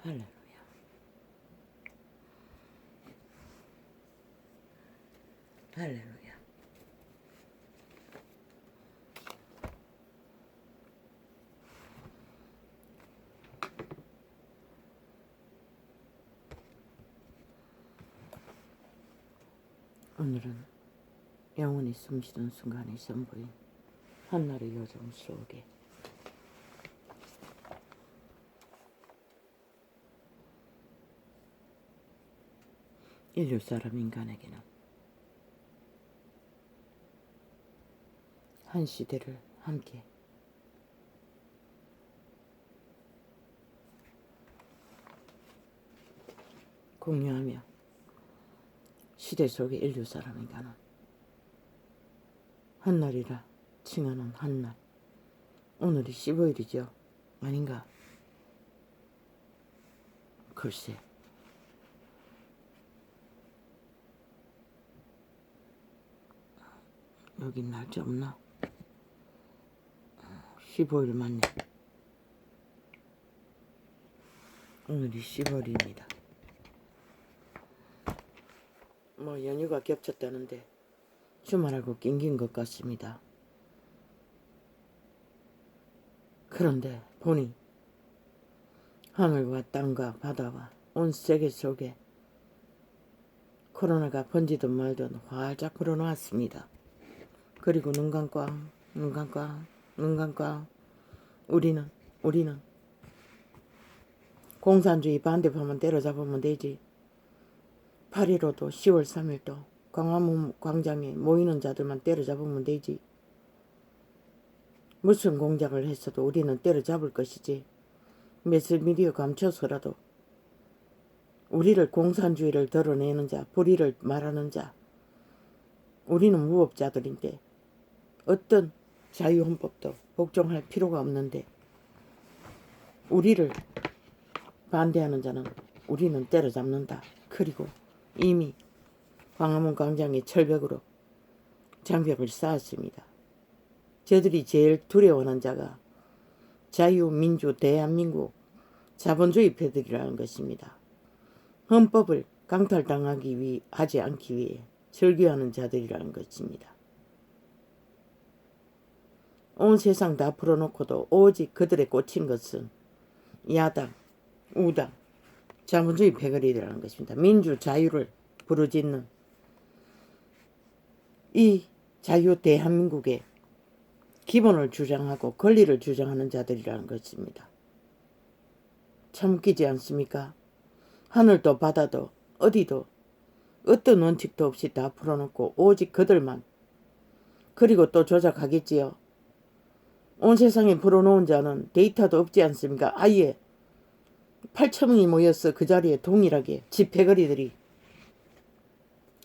할렐루야. 할렐루야. 오늘은 영원히 숨쉬는 순간이 선보인 한나의 요정 속에 인류 사람 인간에게는 한 시대를 함께 공유하며 시대 속의 인류 사람 인간은 한날이라 칭하는 한날, 오늘이 15일이죠. 아닌가? 글쎄, 여기 날짜 없나? 15일 맞네. 오늘이 15일입니다. 뭐 연휴가 겹쳤다는데 주말하고 낑긴 것 같습니다. 그런데 보니 하늘과 땅과 바다와 온 세계 속에 코로나가 번지든 말든 활짝 불어놓았습니다. 그리고 눈 감고 우리는 공산주의 반대파만 때려잡으면 되지. 8.15도 10월 3일도 광화문 광장에 모이는 자들만 때려잡으면 되지. 무슨 공작을 했어도 우리는 때려잡을 것이지. 매스미디어 감춰서라도 우리를 공산주의를 드러내는 자, 불의를 말하는 자, 우리는 무법자들인데 어떤 자유헌법도 복종할 필요가 없는데 우리를 반대하는 자는 우리는 때려잡는다. 그리고 이미 광화문 광장에 철벽으로 장벽을 쌓았습니다. 저들이 제일 두려워하는 자가 자유민주 대한민국 자본주의 패들이라는 것입니다. 헌법을 강탈당하기 하지 않기 위해 절규하는 자들이라는 것입니다. 온 세상 다 풀어놓고도 오직 그들의 꽂힌 것은 야당, 우당, 자본주의 패거리라는 것입니다. 민주, 자유를 부르짖는 이 자유 대한민국의 기본을 주장하고 권리를 주장하는 자들이라는 것입니다. 참 웃기지 않습니까? 하늘도 바다도 어디도 어떤 원칙도 없이 다 풀어놓고 오직 그들만, 그리고 또 조작하겠지요. 온 세상에 풀어놓은 자는 데이터도 없지 않습니까? 아예 8,000명이 모여서 그 자리에 동일하게 집회거리들이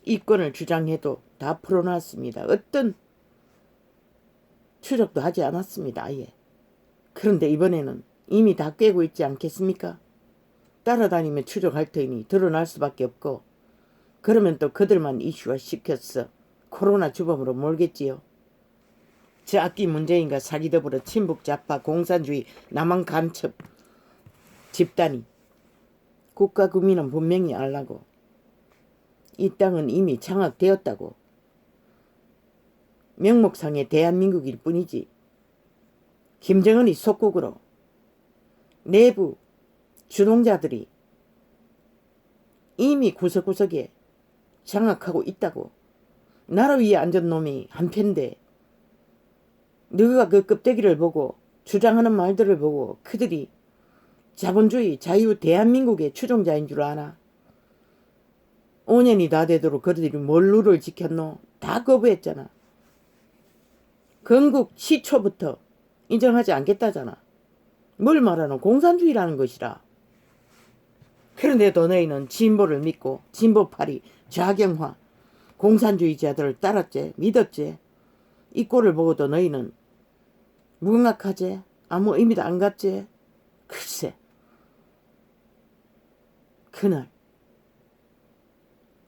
이권을 주장해도 다 풀어놨습니다. 어떤 추적도 하지 않았습니다. 아예. 그런데 이번에는 이미 다 꿰고 있지 않겠습니까? 따라다니며 추적할 터이니 드러날 수밖에 없고, 그러면 또 그들만 이슈화 시켰어 코로나 주범으로 몰겠지요. 저 악기 문재인과 사기더불어 친북 좌파 공산주의 남한 간첩 집단이 국가 국민은 분명히 알라고, 이 땅은 이미 장악되었다고, 명목상의 대한민국일 뿐이지 김정은이 속국으로 내부 주동자들이 이미 구석구석에 장악하고 있다고. 나라 위에 앉은 놈이 한편인데 너가 그 껍데기를 보고 주장하는 말들을 보고 그들이 자본주의 자유 대한민국의 추종자인 줄 아나? 5년이 다 되도록 그들이 뭘 룰을 지켰노? 다 거부했잖아. 건국 시초부터 인정하지 않겠다잖아. 뭘 말하노? 공산주의라는 것이라. 그런데도 너희는 진보를 믿고 진보파리 좌경화 공산주의자들을 따랐지, 믿었지. 이 꼴을 보고도 너희는 무감각하지? 아무 의미도 안 갔지? 글쎄, 그날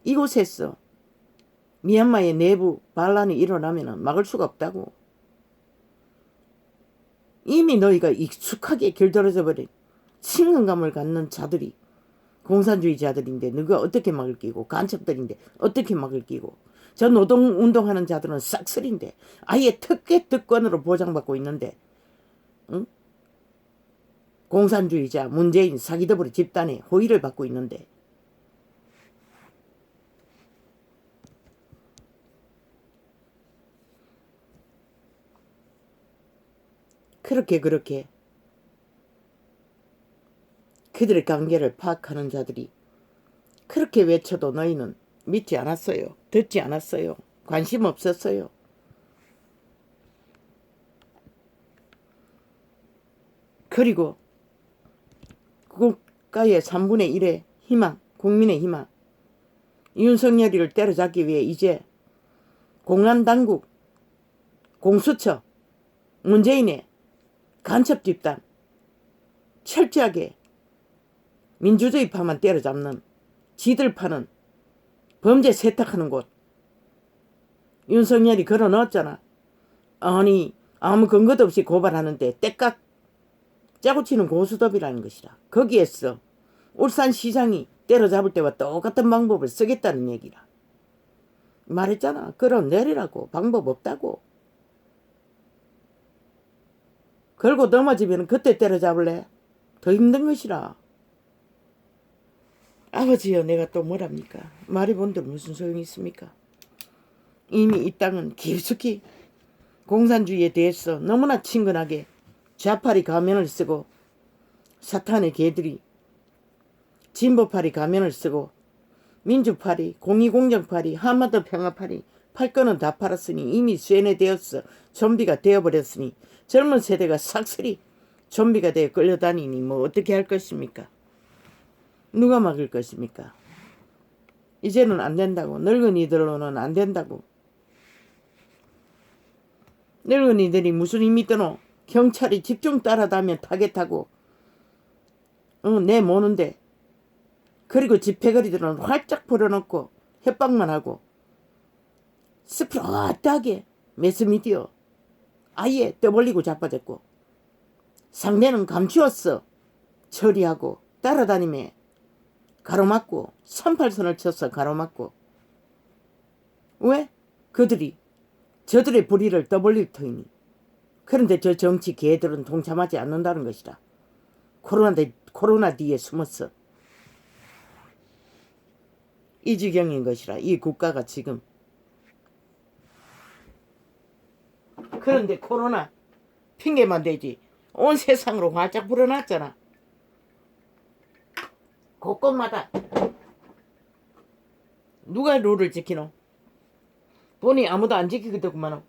이곳에서 미얀마의 내부 반란이 일어나면 막을 수가 없다고. 이미 너희가 익숙하게 길들여져 버린 친근감을 갖는 자들이 공산주의자들인데 누가 어떻게 막을 끼고 간첩들인데 어떻게 막을 끼고 저 노동운동하는 자들은 싹쓸인데 아예 특권으로 보장받고 있는데 응? 공산주의자 문재인 사기더블 집단의 호의를 받고 있는데 그렇게 그들의 관계를 파악하는 자들이 그렇게 외쳐도 너희는 믿지 않았어요. 듣지 않았어요. 관심 없었어요. 그리고 국가의 3분의 1의 희망, 국민의 희망, 윤석열이를 때려잡기 위해 이제 공안당국, 공수처, 문재인의 간첩 집단, 철저하게 민주주의파만 때려잡는 지들 파는 범죄 세탁하는 곳. 윤석열이 걸어 넣었잖아. 아니 아무 근거도 없이 고발하는데 때깍 짜고 치는 고수톱이라는 것이라. 거기에서 울산시장이 때려잡을 때와 똑같은 방법을 쓰겠다는 얘기라. 말했잖아. 끌어내리라고. 방법 없다고. 걸고 넘어지면 그때 때려잡을래? 더 힘든 것이라. 아버지여 내가 또 뭐랍니까? 말해본들 무슨 소용이 있습니까? 이미 이 땅은 깊숙이 공산주의에 대해서 너무나 친근하게 좌파리 가면을 쓰고 사탄의 개들이 진보파리 가면을 쓰고 민주파리, 공의공정파리, 한반도 평화파리 팔 거는 다 팔았으니 이미 쇠뇌되었어. 좀비가 되어버렸으니 젊은 세대가 싹쓸이 좀비가 되어 끌려다니니 뭐 어떻게 할 것입니까? 누가 막을 것입니까? 이제는 안 된다고. 늙은이들로는 안 된다고. 늙은이들이 무슨 힘이 드노? 경찰이 집중 따라다면 타겟하고 내모는데 그리고 집회거리들은 활짝 풀어놓고 협박만 하고 스프라트하게 매스미디어 아예 떠벌리고 자빠졌고 상대는 감추었어. 처리하고 따라다니며 가로막고 38선을 쳐서 가로막고 왜? 그들이 저들의 불의를 떠벌릴 터이니. 그런데 저 정치 개들은 동참하지 않는다는 것이다. 코로나 뒤에 숨었어. 이 지경인 것이라. 이 국가가 지금. 그런데 코로나 핑계만 대지 온 세상으로 활짝 불어났잖아. 곳곳마다 누가 룰을 지키노? 보니 아무도 안 지키거든만.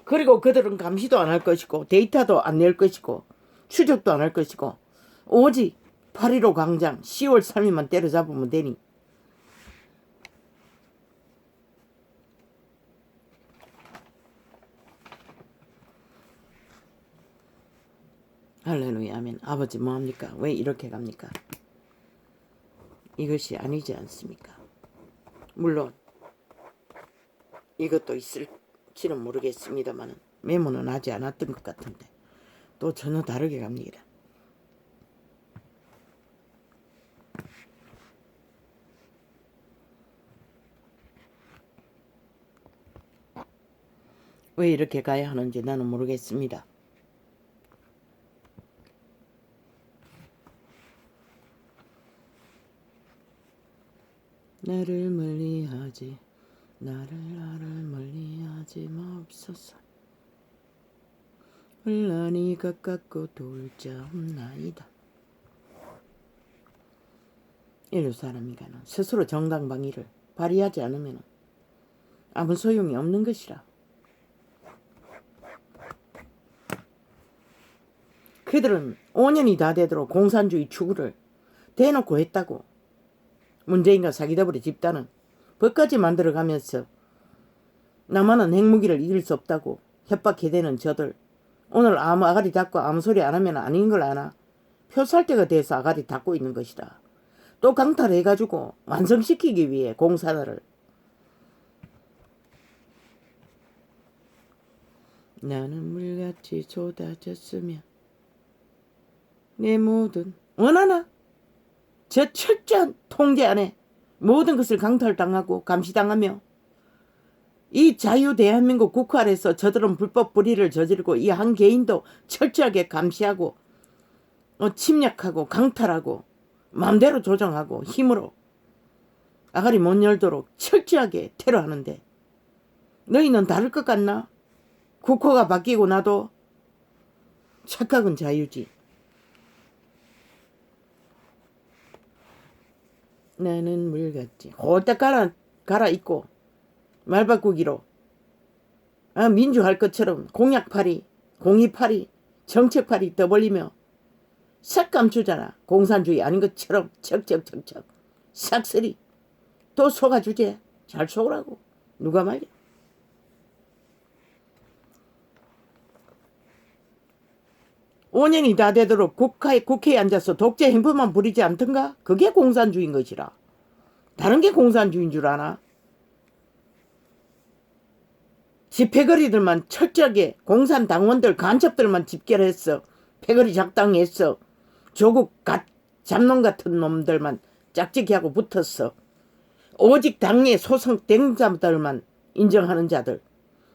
그리고 그들은 감시도 안 할 것이고 데이터도 안 낼 것이고 추적도 안 할 것이고 오직 8.15 광장 10월 3일만 때려잡으면 되니. 할렐루야 아멘. 아버지 뭐합니까? 왜 이렇게 갑니까? 이것이 아니지 않습니까? 물론 이것도 있을지는 모르겠습니다만 메모는 하지 않았던 것 같은데 또 전혀 다르게 갑니다. 왜 이렇게 가야 하는지 나는 모르겠습니다. 나를 멀리하지 나를 멀리하지 마옵소서. 혼란이 가깝고 돌자 없나이다. 인류 사람이가는 스스로 정당방위를 발휘하지 않으면 아무 소용이 없는 것이라. 그들은 5년이 다 되도록 공산주의 추구를 대놓고 했다고. 문재인과 사기더블의 집단은 법까지 만들어가면서 나만은 핵무기를 이길 수 없다고 협박해대는 저들. 오늘 아무 아가리 닫고 아무 소리 안 하면 아닌 걸 아나? 표 살 때가 돼서 아가리 닫고 있는 것이다. 또 강탈해가지고 완성시키기 위해 공산화를. 나는 물같이 쏟아졌으면 내 모든 원하나 저 철저한 통제 안에 모든 것을 강탈당하고 감시당하며 이 자유 대한민국 국회 아래서 저들은 불법 불의를 저지르고 이 한 개인도 철저하게 감시하고 침략하고 강탈하고 마음대로 조정하고 힘으로 아가리 못 열도록 철저하게 테러하는데 너희는 다를 것 같나? 국호가 바뀌고 나도 착각은 자유지. 나는 물같이 홀딱 갈아입고 말바꾸기로 민주할 것처럼 공약팔이 공의팔이 정책팔이 떠벌리며 싹 감추잖아. 공산주의 아닌 것처럼 척척척척 싹쓸이 또 속아주제. 잘 속으라고. 누가 말이야. (5년이) 다 되도록 국회에 앉아서 독재 행포만 부리지 않던가? 그게 공산주의인 것이라. 다른 게 공산주의인 줄 아나? 집회거리들만 철저하게 공산당원들 간첩들만 집결했어. 패거리 작당했어. 조국 잡놈 같은 놈들만 짝짓기 하고 붙었어. 오직 당의 소속 대행자들만 인정하는 자들.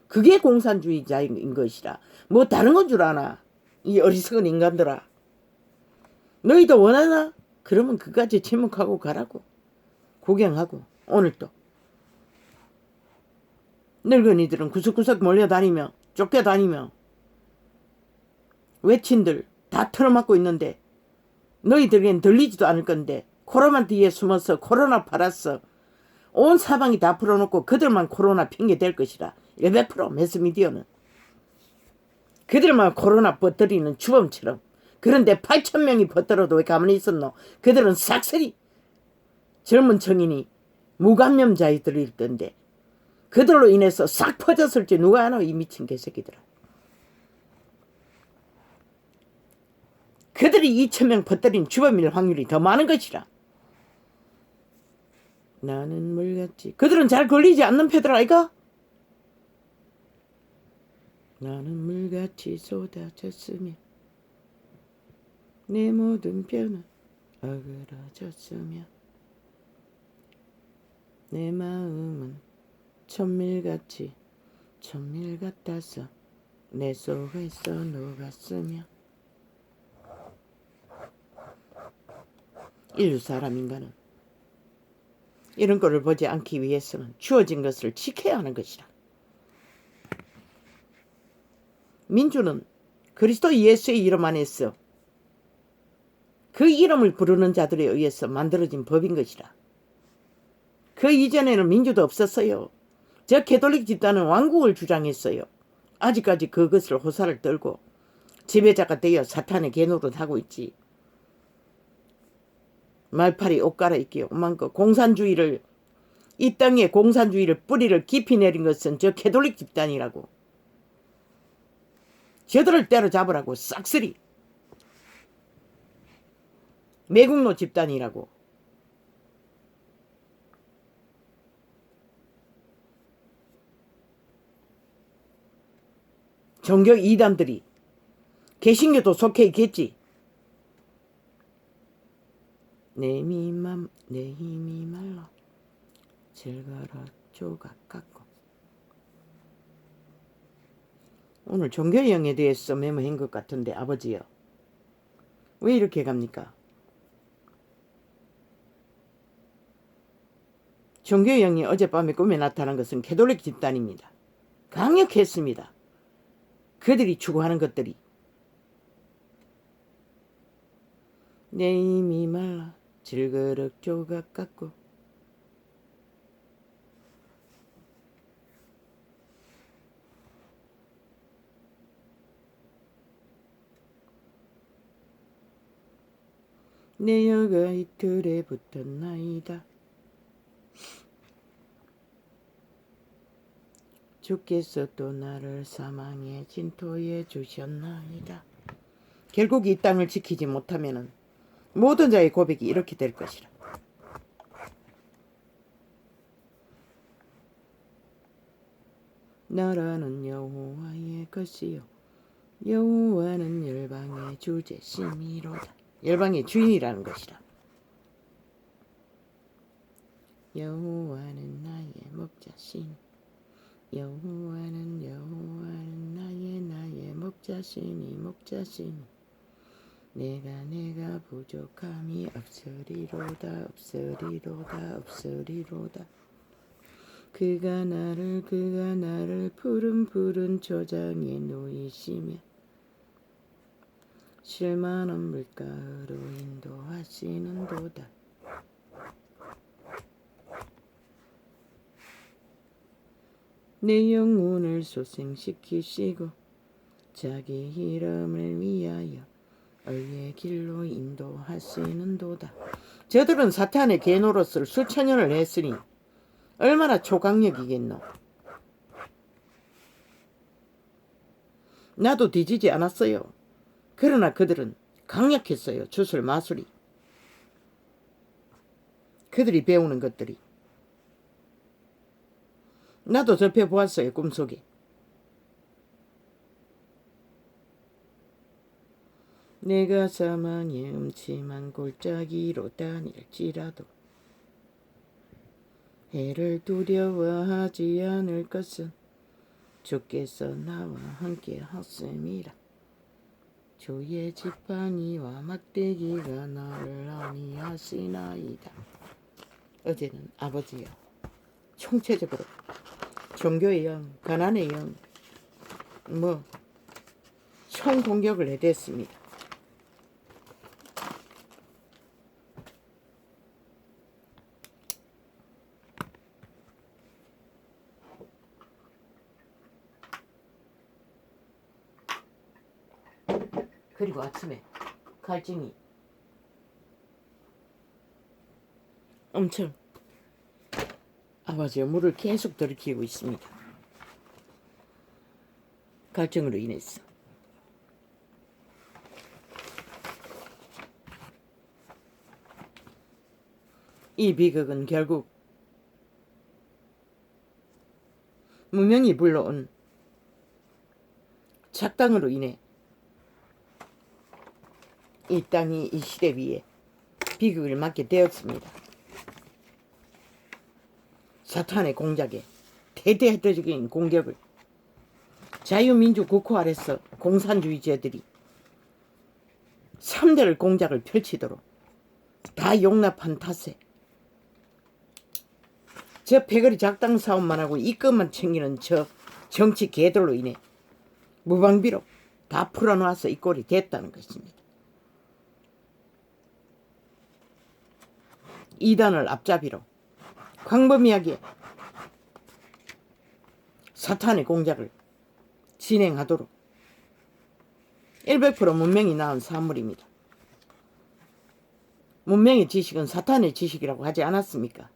그게 공산주의자인 것이라. 뭐 다른 건 줄 아나? 이 어리석은 인간들아. 너희도 원하나? 그러면 그까지 침묵하고 가라고. 구경하고. 오늘도 늙은이들은 구석구석 몰려다니며 쫓겨다니며 외친들 다 틀어막고 있는데 너희들에겐 들리지도 않을 건데 코로나 뒤에 숨어서 코로나 팔았어. 온 사방이 다 풀어놓고 그들만 코로나 핑계 댈 것이라. 100% 매스미디어는 그들만 코로나 퍼뜨리는 주범처럼. 그런데 8,000명이 퍼뜨려도 왜 가만히 있었노? 그들은 싹쓸이 젊은 청인이 무감염자들일 건데 그들로 인해서 싹 퍼졌을지 누가 아나? 이 미친 개새끼들아. 그들이 2,000명 퍼뜨린 주범일 확률이 더 많은 것이라. 나는 물같이. 그들은 잘 걸리지 않는 패들 아이가? 나는 물같이 쏟아졌으며 내 모든 뼈는 어그러졌으며 내 마음은 천밀같이 천밀 같아서 내 속에서 녹았으며. 인류 사람 인간은 이런 꼴을 보지 않기 위해서는 주어진 것을 지켜야 하는 것이라. 민주는 그리스도 예수의 이름 안에서 그 이름을 부르는 자들에 의해서 만들어진 법인 것이라. 그 이전에는 민주도 없었어요. 저 캐톨릭 집단은 왕국을 주장했어요. 아직까지 그것을 호사를 떨고 지배자가 되어 사탄의 개노릇하고 있지. 말팔이 옷 갈아입기 오만 거. 공산주의를 이 땅에 공산주의를 뿌리를 깊이 내린 것은 저 캐톨릭 집단이라고. 저들을 때려잡으라고. 싹쓸이 매국노 집단이라고. 종교 이단들이 개신교도 속해 있겠지. 내 힘이 말라 즐거라 조각 같고. 오늘 종교형에 대해서 메모한 것 같은데 아버지요. 왜 이렇게 갑니까? 종교형이 어젯밤에 꿈에 나타난 것은 캐톨릭 집단입니다. 강력했습니다. 그들이 추구하는 것들이. 내 힘이 말라 질그릇 조각 같고. 내 여가 이틀에 붙었나이다. 주께서 또 나를 사망의 진토에 주셨나이다. 결국 이 땅을 지키지 못하면 모든 자의 고백이 이렇게 될 것이라. 나라는 여호와의 것이요 여호와는 열방의 주제심이로다. 열방의 주인이라는 것이라. 여호와는 나의 목자신. 여호와는 나의 목자시니 내가 부족함이 없으리로다. 그가 나를 푸른 초장에 누이시며 쉴만한 물가로 인도하시는도다. 내 영혼을 소생시키시고 자기 이름을 위하여 의의 길로 인도하시는도다. 저들은 사탄의 계노릇을 수천 년을 했으니 얼마나 초강력이겠노. 나도 뒤지지 않았어요. 그러나 그들은 강력했어요. 주술 마술이. 그들이 배우는 것들이. 나도 접해보았어요. 꿈속에. 내가 사망의 음침한 골짜기로 다닐지라도 해를 두려워하지 않을 것은 주께서 나와 함께 하심이라. 주의 지팡이와 막대기가 나를 안위하시나이다. 어제는 아버지여 총체적으로 종교의 영, 가난의 영, 총공격을 해댔습니다. 그리고 아침에 갈증이 엄청 아버지의 물을 계속 들이키고 있습니다. 갈증으로 인해서. 이 비극은 결국 무명이 불러온 착당으로 인해 이 땅이 이 시대 위에 비극을 맞게 되었습니다. 사탄의 공작에 대대적인 공격을 자유민주 국호 아래서 공산주의자들이 3대 공작을 펼치도록 다 용납한 탓에 저 패거리 작당 사업만 하고 이것만 챙기는 저 정치 개들로 인해 무방비로 다 풀어놔서 이 꼴이 됐다는 것입니다. 이단을 앞잡이로 광범위하게 사탄의 공작을 진행하도록 100% 문명이 낳은 산물입니다. 문명의 지식은 사탄의 지식이라고 하지 않았습니까?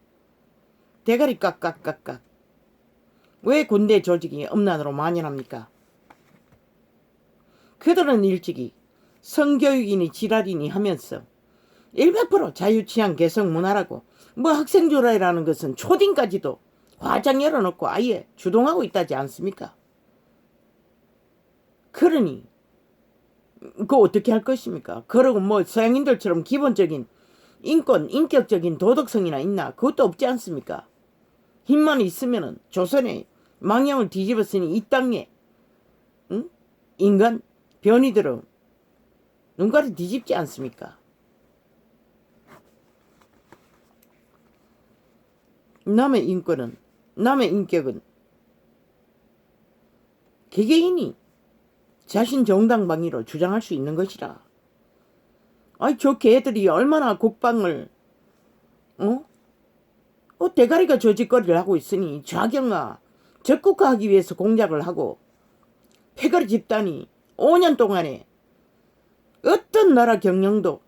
대가리 깍깍깍깍. 왜 군대 조직이 음란으로 만연합니까? 그들은 일찍이 성교육이니 지랄이니 하면서 100% 자유취향 개성 문화라고 학생조라라는 것은 초딩까지도 화장 열어놓고 아예 주동하고 있다지 않습니까? 그러니 그거 어떻게 할 것입니까? 그러고 서양인들처럼 기본적인 인권, 인격적인 도덕성이나 있나? 그것도 없지 않습니까? 힘만 있으면은 조선의 망령을 뒤집었으니 이 땅에 인간 변이들은 눈가를 뒤집지 않습니까? 남의 인권은, 남의 인격은 개개인이 자신 정당방위로 주장할 수 있는 것이라. 저 개들이 얼마나 국방을 대가리가 저짓거리를 하고 있으니 좌경아 적국화하기 위해서 공작을 하고 패거리 집단이 5년 동안에 어떤 나라 경영도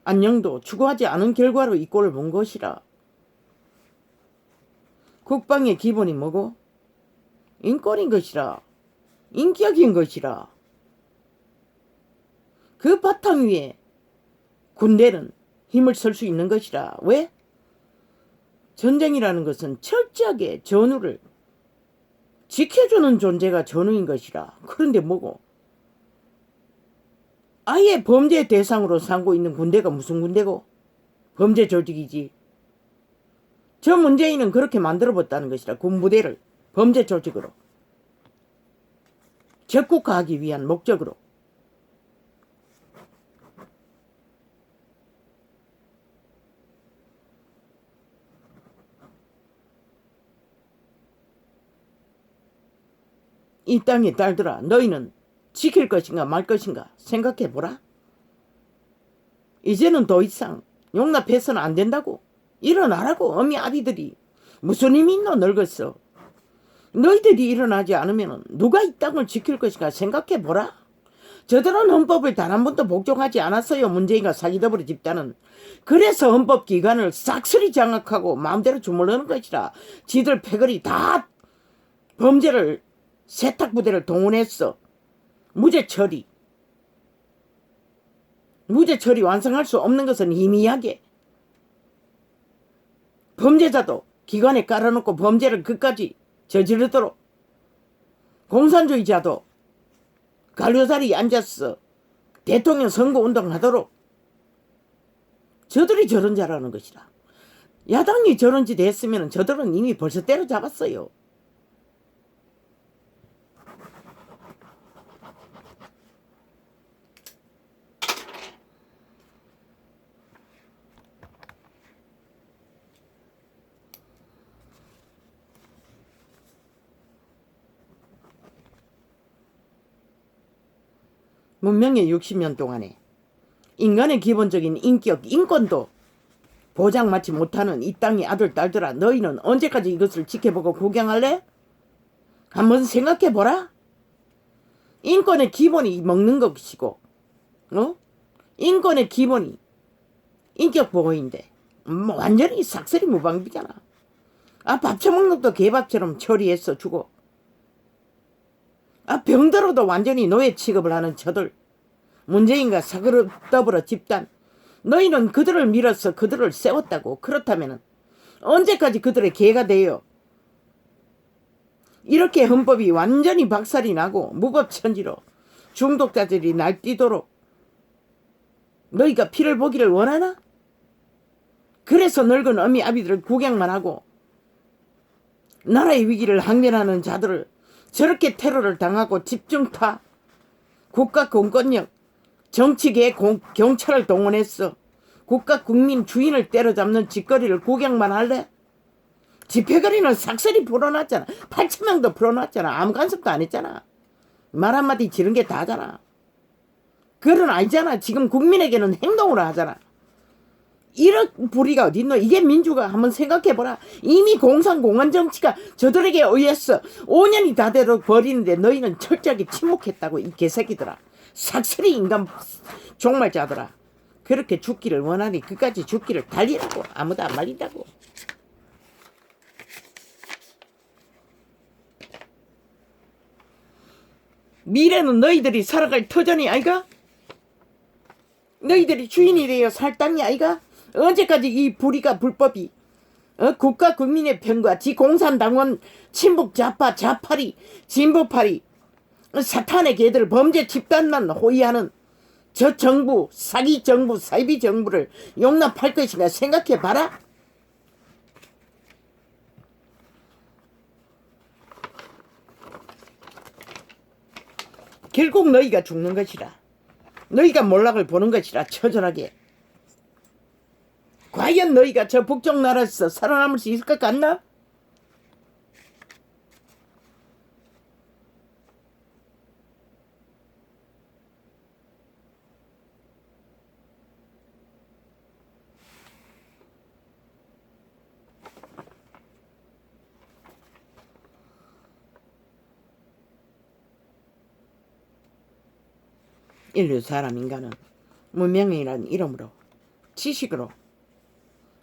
안녕도 추구하지 않은 결과로 이 꼴을 본 것이라. 국방의 기본이 뭐고? 인권인 것이라. 인격인 것이라. 그 바탕 위에 군대는 힘을 쓸 수 있는 것이라. 왜? 전쟁이라는 것은 철저하게 전우를 지켜주는 존재가 전우인 것이라. 그런데 뭐고? 아예 범죄 대상으로 삼고 있는 군대가 무슨 군대고? 범죄 조직이지. 저 문재인은 그렇게 만들어봤다는 것이라. 군부대를 범죄 조직으로 적국화하기 위한 목적으로. 이 땅의 딸들아, 너희는 지킬 것인가 말 것인가 생각해보라. 이제는 더 이상 용납해서는 안 된다고. 일어나라고. 어미 아비들이 무슨 힘이 있노 늙었어. 너희들이 일어나지 않으면 누가 이 땅을 지킬 것인가 생각해보라. 저들은 헌법을 단 한 번도 복종하지 않았어요. 문재인과 사기더블의 집단은. 그래서 헌법기관을 싹쓸이 장악하고 마음대로 주물르는 것이라. 지들 패거리 다 범죄를 세탁부대를 동원했어. 무죄 처리 완성할 수 없는 것은 희미하게. 범죄자도 기관에 깔아놓고 범죄를 끝까지 저지르도록. 공산주의자도 관료자리에 앉아서 대통령 선거운동하도록. 저들이 저런 자라는 것이라. 야당이 저런 짓 했으면 저들은 이미 벌써 때려잡았어요. 문명의 60년 동안에 인간의 기본적인 인격, 인권도 보장받지 못하는 이 땅의 아들, 딸들아, 너희는 언제까지 이것을 지켜보고 구경할래? 한번 생각해보라. 인권의 기본이 먹는 것이고, 인권의 기본이 인격보호인데 완전히 삭슬이 무방비잖아. 밥 처먹는 것도 개밥처럼 처리해서 주고, 병들어도 완전히 노예 취급을 하는 저들, 문재인과 사그러더불어 집단, 너희는 그들을 밀어서 그들을 세웠다고. 그렇다면 언제까지 그들의 개가 되어 이렇게 헌법이 완전히 박살이 나고 무법천지로 중독자들이 날뛰도록 너희가 피를 보기를 원하나? 그래서 늙은 어미 아비들을 구경만 하고 나라의 위기를 항변하는 자들을 저렇게 테러를 당하고 집중타, 국가 공권력, 정치계 경찰을 동원해서 국가 국민 주인을 때려잡는 짓거리를 구경만 할래? 집회거리는 삭슬이 풀어놨잖아. 8,000명도 풀어놨잖아. 아무 간섭도 안 했잖아. 말 한마디 지른 게 다잖아. 그건 아니잖아. 지금 국민에게는 행동으로 하잖아. 이런 불의가 어딨노? 이게 민주가 한번 생각해보라. 이미 공산 정치가 저들에게 의해서 5년이 다 되어 버리는데 너희는 철저하게 침묵했다고. 이 개새끼들아. 삭슬이 인간 종말자들아. 그렇게 죽기를 원하니 끝까지 죽기를 달리라고. 아무도 안 말린다고. 미래는 너희들이 살아갈 터전이 아이가? 너희들이 주인이 되어 살 땅이 아이가? 언제까지 이 불의가 불법이 국가 국민의 편과 지공산당원 친북 좌파 좌파리 진보파리 사탄의 개들 범죄 집단만 호위하는 저 정부 사기 정부 사이비 정부를 용납할 것인가 생각해봐라. 결국 너희가 죽는 것이라. 너희가 몰락을 보는 것이라. 처절하게. 과연 너희가 저 북쪽 나라에서 살아남을 수 있을 것 같나? 인류 사람 인간은 문명이라는 이름으로 지식으로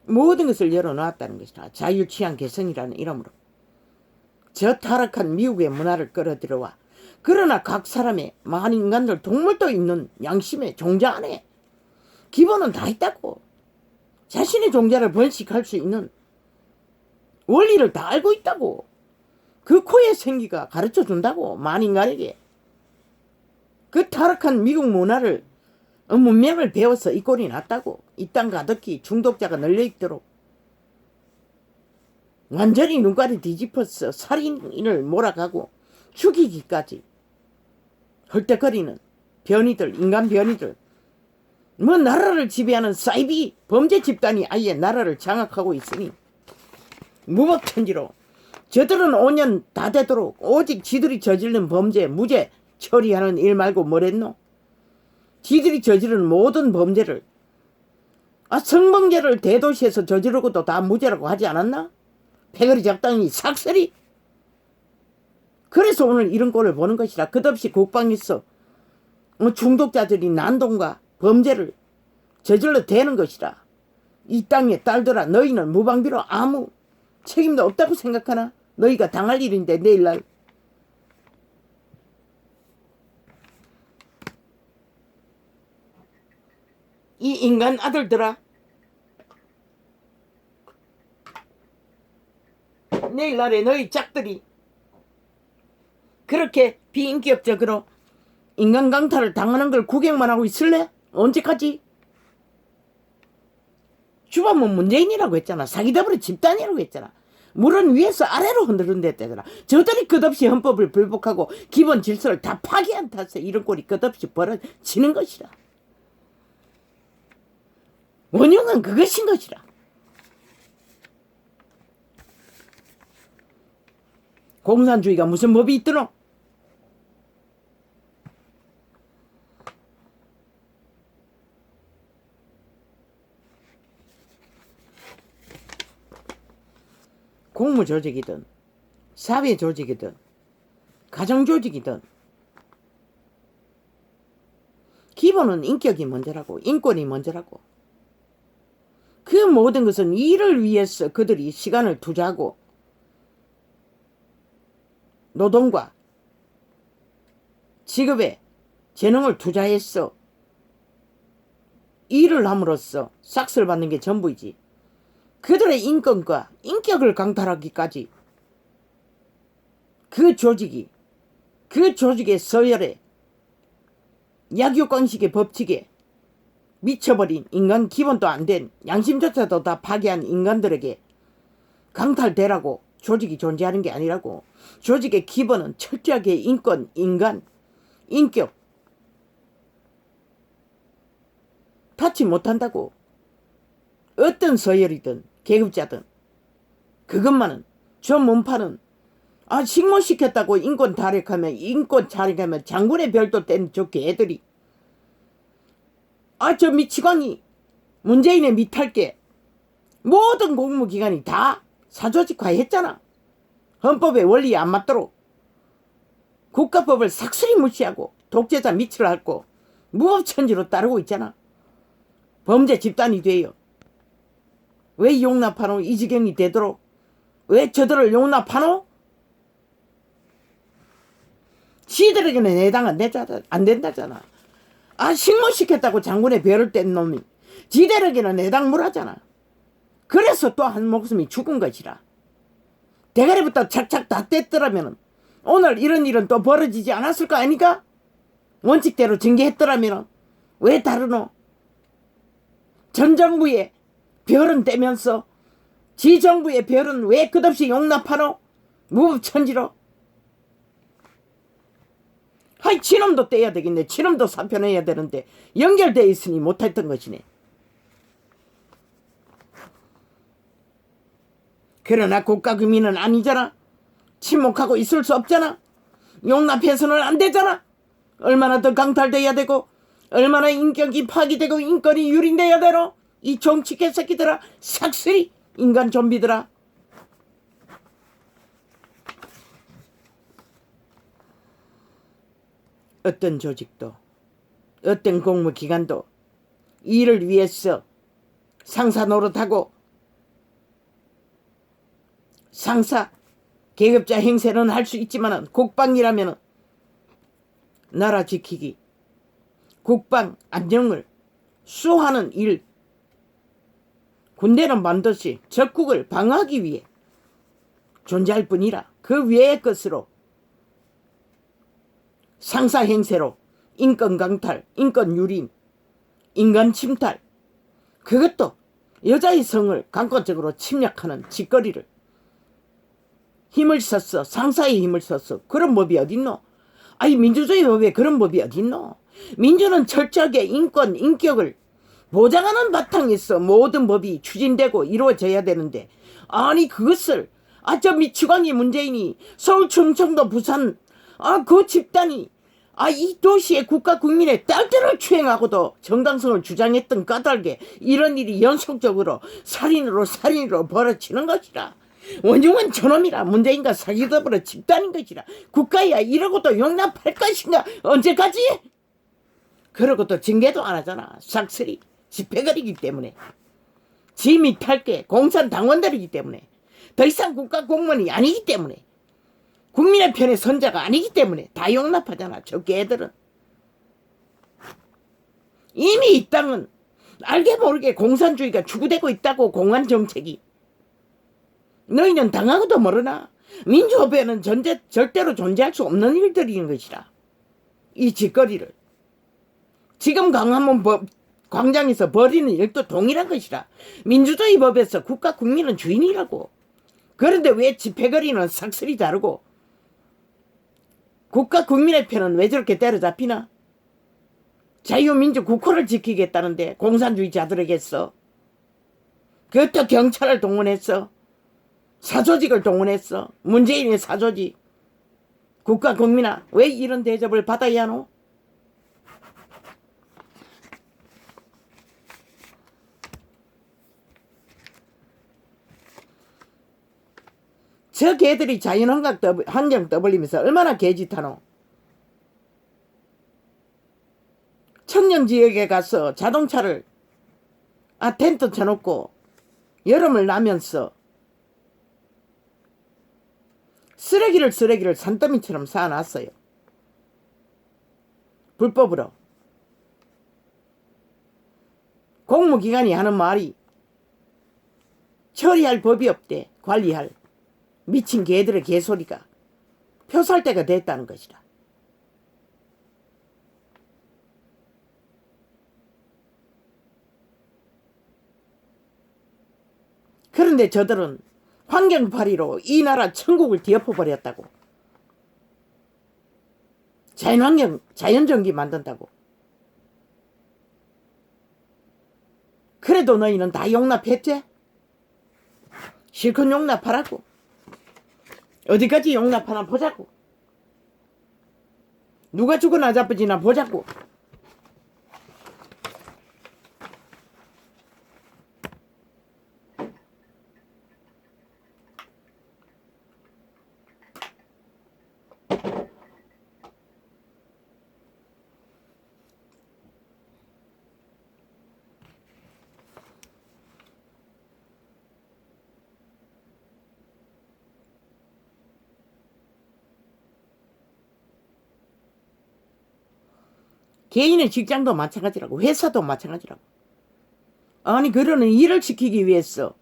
모든 것을 열어놓았다는 것이다. 자유취향 개성이라는 이름으로 저 타락한 미국의 문화를 끌어들여와. 그러나 각 사람의 많은 인간들 동물도 있는 양심의 종자 안에 기본은 다 있다고. 자신의 종자를 번식할 수 있는 원리를 다 알고 있다고. 그 코의 생기가 가르쳐준다고. 만인간에게 그 타락한 미국 문화를 문명을 배워서 이 꼴이 났다고. 이 땅 가득히 중독자가 널려있도록 완전히 눈깔이 뒤집어서 살인을 몰아가고 죽이기까지 헐떡거리는 변이들, 인간 변이들, 뭐 나라를 지배하는 사이비 범죄 집단이 아예 나라를 장악하고 있으니 무법천지로 저들은 5년 다 되도록 오직 지들이 저지른 범죄 무죄 처리하는 일 말고 뭐랬노? 지들이 저지른 모든 범죄를 성범죄를 대도시에서 저지르고도 다 무죄라고 하지 않았나? 패거리 작당이 삭설이. 그래서 오늘 이런 꼴을 보는 것이라. 끝없이 국방에서 중독자들이 난동과 범죄를 저질러 대는 것이라. 이 땅의 딸들아, 너희는 무방비로 아무 책임도 없다고 생각하나? 너희가 당할 일인데 내일날. 이 인간 아들들아, 내일날에 너희 짝들이 그렇게 비인격적으로 인간 강탈을 당하는 걸 구경만 하고 있을래? 언제까지? 주범은 문재인이라고 했잖아. 사기더블의 집단이라고 했잖아. 물은 위에서 아래로 흔들흔댔다더라. 저들이 끝없이 헌법을 불복하고 기본 질서를 다 파괴한 탓에 이런 꼴이 끝없이 벌어지는 것이라. 원흉은 그것인 것이라. 공산주의가 무슨 법이 있더노? 공무조직이든 사회조직이든 가정조직이든 기본은 인격이 먼저라고, 인권이 먼저라고. 그 모든 것은 일을 위해서 그들이 시간을 투자하고 노동과 직업에 재능을 투자해서 일을 함으로써 삭스를 받는 게 전부이지. 그들의 인권과 인격을 강탈하기까지 그 조직이, 그 조직의 서열에 약육강식의 법칙에 미쳐버린 인간 기본도 안 된 양심조차도 다 파괴한 인간들에게 강탈되라고 조직이 존재하는 게 아니라고. 조직의 기본은 철저하게 인권, 인간, 인격 받지 못한다고. 어떤 서열이든 계급자든 그것만은 저 몸파는 식모시켰다고 인권 타락하면 장군의 별도 뗀 저 개들이 저 미치광이 문재인의 미탈게 모든 공무기관이 다 사조직화했잖아. 헌법의 원리에 안 맞도록 국가법을 삭슬이 무시하고 독재자 밑을 앓고 무법천지로 따르고 있잖아. 범죄 집단이 돼요. 왜 용납하노? 이 지경이 되도록 왜 저들을 용납하노? 지들에게는 해당 안 된다잖아. 식모시켰다고 장군의 별을 뗀 놈이 지들에게는 해당물하잖아. 그래서 또 한 목숨이 죽은 것이라. 대가리부터 착착 다 뗐더라면 오늘 이런 일은 또 벌어지지 않았을 거 아니까? 원칙대로 징계했더라면 왜 다르노? 전 정부의 별은 떼면서 지 정부의 별은 왜 끝없이 용납하노? 무법천지로. 치놈도 떼야 되겠네. 치놈도 사표내야 되는데 연결되어 있으니 못했던 것이네. 그러나 국가금이는 아니잖아. 침묵하고 있을 수 없잖아. 용납해서는 안 되잖아. 얼마나 더 강탈돼야 되고 얼마나 인격이 파괴되고 인권이 유린돼야 되노? 이 정치 개새끼들아, 삭슬이 인간 좀비들아. 어떤 조직도 어떤 공무기관도 일을 위해서 상사 노릇하고 상사 계급자 행세는 할 수 있지만 국방이라면 나라 지키기, 국방 안정을 수호하는 일, 군대는 반드시 적국을 방어하기 위해 존재할 뿐이라. 그 외의 것으로 상사 행세로 인권 강탈, 인권 유린, 인간 침탈, 그것도 여자의 성을 강권적으로 침략하는 짓거리를 힘을 썼어. 상사의 힘을 썼어. 그런 법이 어딨노? 아니 민주주의 법에 그런 법이 어딨노? 민주는 철저하게 인권, 인격을 보장하는 바탕에서 모든 법이 추진되고 이루어져야 되는데 아니 그것을 저 미치광이 문재인이 서울, 충청도, 부산 그 집단이 이 도시의 국가 국민의 딸들을 추행하고도 정당성을 주장했던 까닭에 이런 일이 연속적으로 살인으로 벌어지는 것이라. 원흉은 저놈이라. 문재인과 사기더불어 집단인 것이라. 국가야 이러고도 용납할 것인가? 언제까지? 그러고도 징계도 안 하잖아. 싹쓸이 집회거리기 때문에. 지 밑할게 공산당원들이기 때문에. 더 이상 국가 공무원이 아니기 때문에. 국민의 편의 선자가 아니기 때문에 다 용납하잖아. 저 개들은. 이미 이 땅은 알게 모르게 공산주의가 추구되고 있다고. 공안정책이. 너희는 당하고도 모르나? 민주협회는 절대로 존재할 수 없는 일들인 것이라. 이 짓거리를 지금 광화문 광장에서 벌이는 일도 동일한 것이라. 민주주의 법에서 국가 국민은 주인이라고. 그런데 왜 집회거리는 싹쓸이 다르고 국가 국민의 편은 왜 저렇게 때려잡히나? 자유민주 국호를 지키겠다는데 공산주의자들에게서 그것도 경찰을 동원했어. 사조직을 동원했어. 문재인의 사조직. 국가 국민아 왜 이런 대접을 받아야 하노? 저 개들이 자연환경 떠벌리면서 얼마나 개짓하노? 청년지역에 가서 자동차를 텐트 쳐놓고 여름을 나면서 쓰레기를 산더미처럼 쌓아놨어요. 불법으로. 공무기관이 하는 말이 처리할 법이 없대. 관리할. 미친 개들의 개소리가 표 살 때가 됐다는 것이다. 그런데 저들은 환경파리로 이 나라 천국을 뒤엎어버렸다고. 자연전기 만든다고. 그래도 너희는 다 용납했지? 실컷 용납하라고. 어디까지 용납하나 보자고. 누가 죽어나 잡아지나 보자고. 개인의 직장도 마찬가지라고. 회사도 마찬가지라고. 아니 그러는 일을 지키기 위해서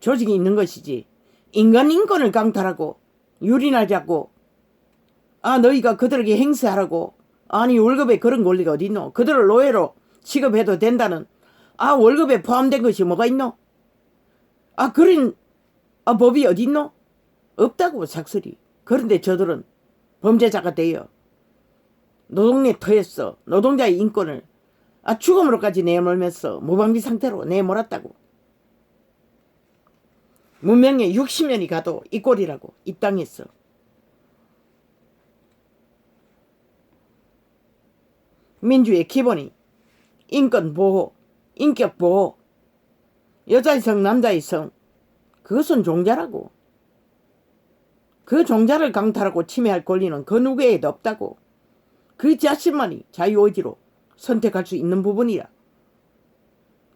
조직이 있는 것이지. 인간 인권을 강탈하고 유린하자고 너희가 그들에게 행세하라고. 아니 월급에 그런 권리가 어디 있노? 그들을 노예로 취급해도 된다는 월급에 포함된 것이 뭐가 있노? 그런 법이 어디 있노? 없다고. 삭설이. 그런데 저들은 범죄자가 되어 노동의 터에서 노동자의 인권을 죽음으로까지 내몰면서 무방비 상태로 내몰았다고. 문명에 60년이 가도 이 꼴이라고. 이 땅에서. 민주의 기본이 인권 보호, 인격 보호, 여자의 성, 남자의 성, 그것은 종자라고. 그 종자를 강탈하고 침해할 권리는 그 누구에도 없다고. 그 자신만이 자유의지로 선택할 수 있는 부분이라.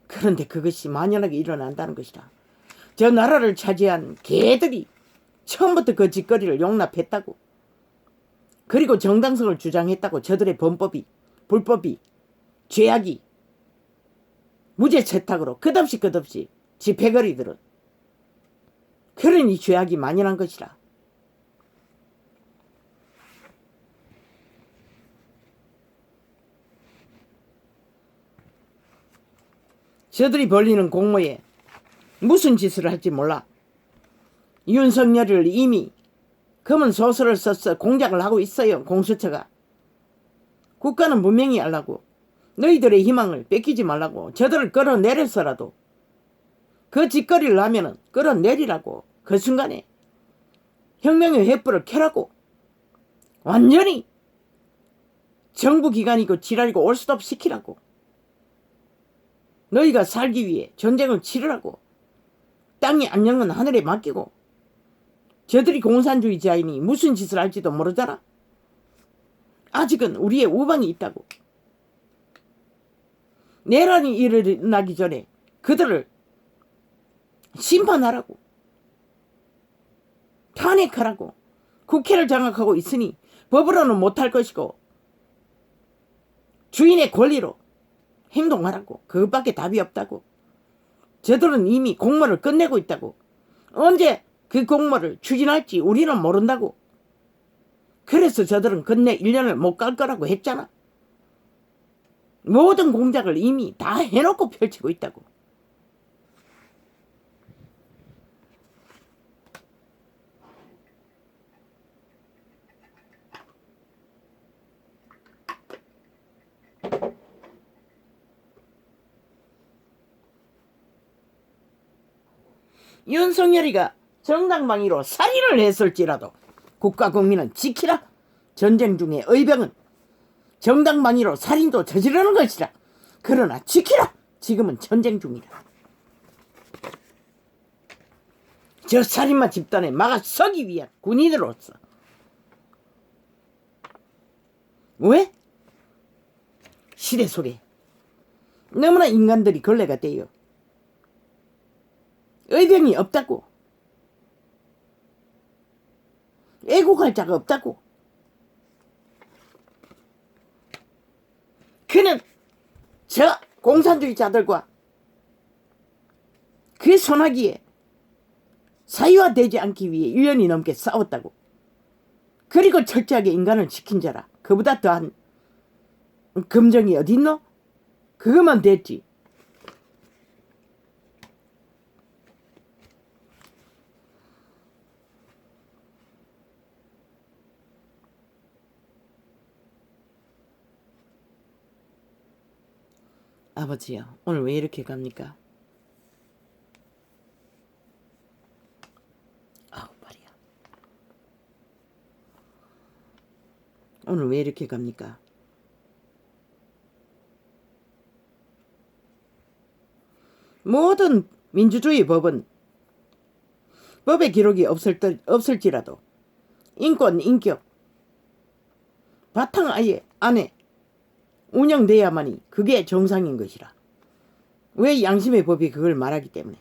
그런데 그것이 만연하게 일어난다는 것이다. 저 나라를 차지한 개들이 처음부터 그 짓거리를 용납했다고. 그리고 정당성을 주장했다고. 저들의 불법이 죄악이 무죄 채탁으로 끝없이 집회거리들은 그러니 죄악이 만연한 것이라. 저들이 벌리는 공모에 무슨 짓을 할지 몰라. 윤석열을 이미 검은 소설을 써서 공작을 하고 있어요. 공수처가. 국가는 분명히 알라고. 너희들의 희망을 뺏기지 말라고. 저들을 끌어내려서라도 그 짓거리를 하면은 끌어내리라고. 그 순간에 혁명의 횃불을 켜라고. 완전히 정부기관이고 지랄이고 올스톱 시키라고. 너희가 살기 위해 전쟁을 치르라고. 땅의 안녕은 하늘에 맡기고. 저들이 공산주의자이니 무슨 짓을 할지도 모르잖아. 아직은 우리의 우방이 있다고. 내란이 일어나기 전에 그들을 심판하라고. 탄핵하라고. 국회를 장악하고 있으니 법으로는 못할 것이고 주인의 권리로 행동하라고. 그것밖에 답이 없다고. 저들은 이미 공모를 끝내고 있다고. 언제 그 공모를 추진할지 우리는 모른다고. 그래서 저들은 끝내 1년을 못 갈 거라고 했잖아. 모든 공작을 이미 다 해놓고 펼치고 있다고. 윤석열이가 정당방위로 살인을 했을지라도 국가 국민은 지키라. 전쟁 중에 의병은 정당방위로 살인도 저지르는 것이라. 그러나 지키라. 지금은 전쟁 중이라. 저 살인마 집단에 막아서기 위한 군인으로서. 왜? 시대 속에 너무나 인간들이 걸레가 돼요. 의병이 없다고. 애국할 자가 없다고. 그는 저 공산주의자들과 그 소나기에 사유화되지 않기 위해 1년이 넘게 싸웠다고. 그리고 철저하게 인간을 지킨 자라. 그보다 더한 금정이 어딨노? 그것만 됐지. 아버지요, 오늘 왜 이렇게 갑니까? 아우 말이야. 오늘 왜 이렇게 갑니까? 모든 민주주의 법은 법의 기록이 없을지라도 인권, 인격, 바탕 아예 안에 운영돼야만이 그게 정상인 것이라. 왜 양심의 법이 그걸 말하기 때문에.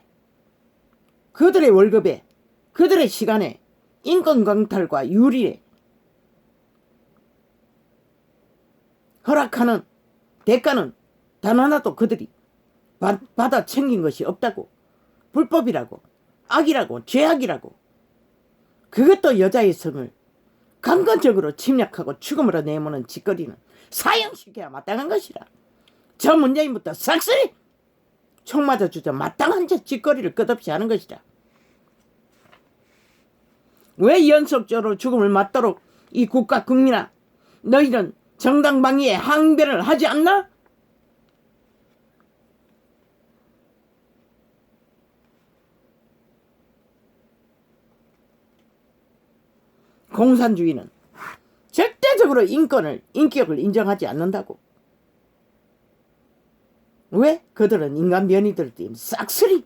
그들의 월급에, 그들의 시간에 인권 강탈과 유리에 허락하는 대가는 단 하나도 그들이 받아 챙긴 것이 없다고. 불법이라고, 악이라고, 죄악이라고. 그것도 여자의 성을 강건적으로 침략하고 죽음으로 내모는 짓거리는 사형시켜야 마땅한 것이라. 저 문재인부터 싹쓸이 총 맞아주자 마땅한 짓거리를 끝없이 하는 것이라. 왜 연속적으로 죽음을 맞도록 이 국가 국민아, 너희는 정당방위에 항변을 하지 않나? 공산주의는 절대적으로 인권을, 인격을 인정하지 않는다고. 왜? 그들은 인간 변이들 때문에 싹쓸이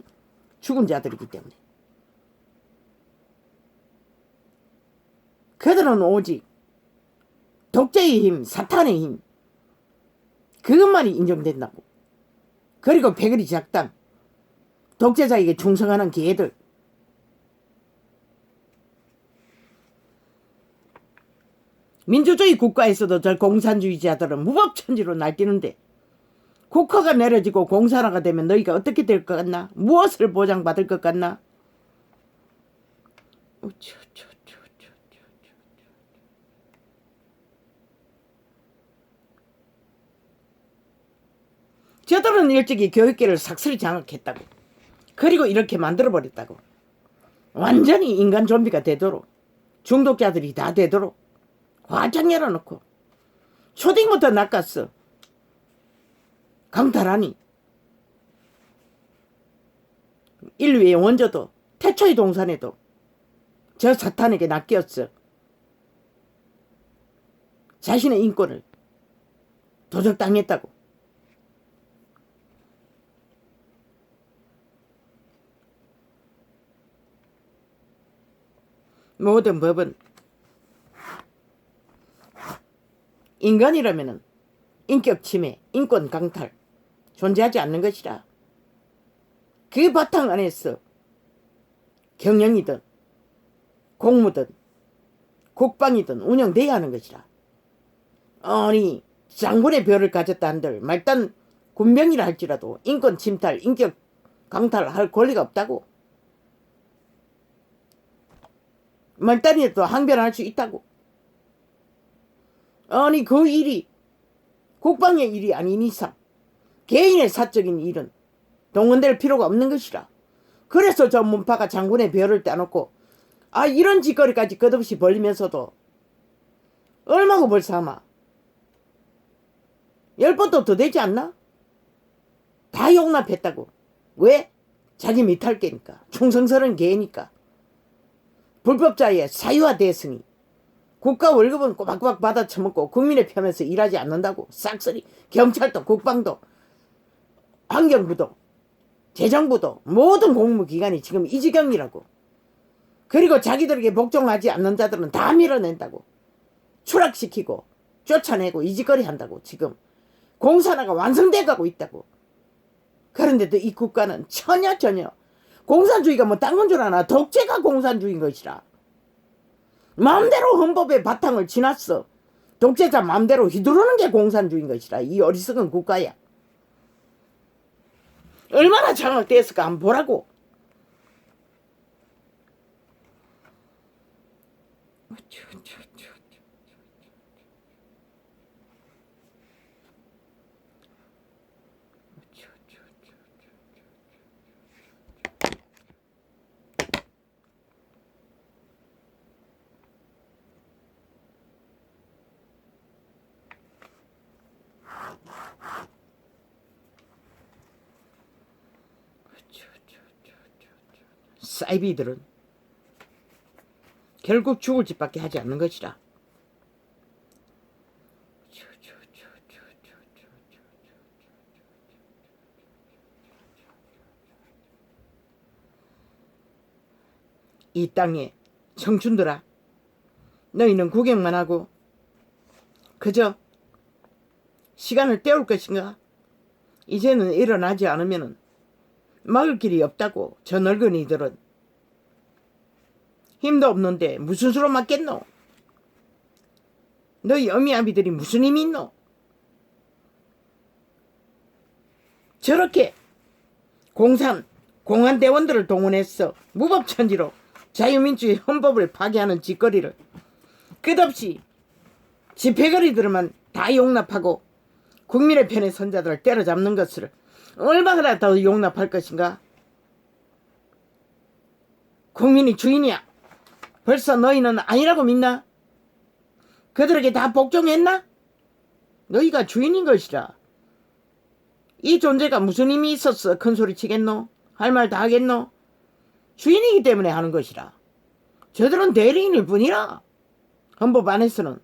죽은 자들이기 때문에. 그들은 오직 독재의 힘, 사탄의 힘, 그것만이 인정된다고. 그리고 배거리 작당, 독재자에게 충성하는 개들. 민주주의 국가에서도 저 공산주의자들은 무법천지로 날뛰는데 국가가 내려지고 공산화가 되면 너희가 어떻게 될 것 같나? 무엇을 보장받을 것 같나? 저들은 일찍이 교육계를 삭슬이 장악했다고. 그리고 이렇게 만들어버렸다고. 완전히 인간 좀비가 되도록, 중독자들이 다 되도록 화장 열어놓고 초딩부터 낚았어. 강탈하니 인류의 원조도 태초의 동산에도 저 사탄에게 낚였어. 자신의 인권을 도적당했다고. 모든 법은 인간이라면 인격 침해, 인권 강탈 존재하지 않는 것이라. 그 바탕 안에서 경영이든 공무든 국방이든 운영돼야 하는 것이라. 아니 장군의 별을 가졌다 한들 말단 군병이라 할지라도 인권 침탈, 인격 강탈할 권리가 없다고. 말단이라도 항변할 수 있다고. 아니 그 일이 국방의 일이 아닌 이상 개인의 사적인 일은 동원될 필요가 없는 것이라. 그래서 저 문파가 장군의 별을 떼놓고 이런 짓거리까지 끝없이 벌리면서도 얼마고 벌삼아. 10번도 더 되지 않나? 다 용납했다고. 왜? 자기 미탈개니까. 충성스러운 개니까. 불법자의 사유화됐으니 국가 월급은 꼬박꼬박 받아 처먹고 국민의 편에서 일하지 않는다고. 싹쓸이 경찰도 국방도 환경부도 재정부도 모든 공무기관이 지금 이 지경이라고. 그리고 자기들에게 복종하지 않는 자들은 다 밀어낸다고. 추락시키고 쫓아내고 이 짓거리 한다고. 지금 공산화가 완성돼 가고 있다고. 그런데도 이 국가는 전혀 공산주의가 뭐 딴 건 줄 아나. 독재가 공산주의인 것이라. 마음대로 헌법의 바탕을 지났어. 독재자 마음대로 휘두르는 게 공산주의인 것이라. 이 어리석은 국가야. 얼마나 장악되었을까 한번 보라고. 사이비들은 결국 죽을 짓밖에 하지 않는 것이라. 이 땅에 청춘들아, 너희는 구경만 하고 그저 시간을 때울 것인가? 이제는 일어나지 않으면 막을 길이 없다고. 저 늙은이들은 힘도 없는데 무슨 수로 막겠노? 너희 어미아비들이 무슨 힘이 있노? 저렇게 공안대원들을 동원해서 무법천지로 자유민주의 헌법을 파괴하는 짓거리를 끝없이 집회거리들만 다 용납하고 국민의 편의 선자들을 때려잡는 것을 얼마나 더 용납할 것인가? 국민이 주인이야. 벌써 너희는 아니라고 믿나? 그들에게 다 복종했나? 너희가 주인인 것이라. 이 존재가 무슨 힘이 있었어 큰 소리 치겠노? 할 말 다 하겠노? 주인이기 때문에 하는 것이라. 저들은 대리인일 뿐이라. 헌법 안에서는.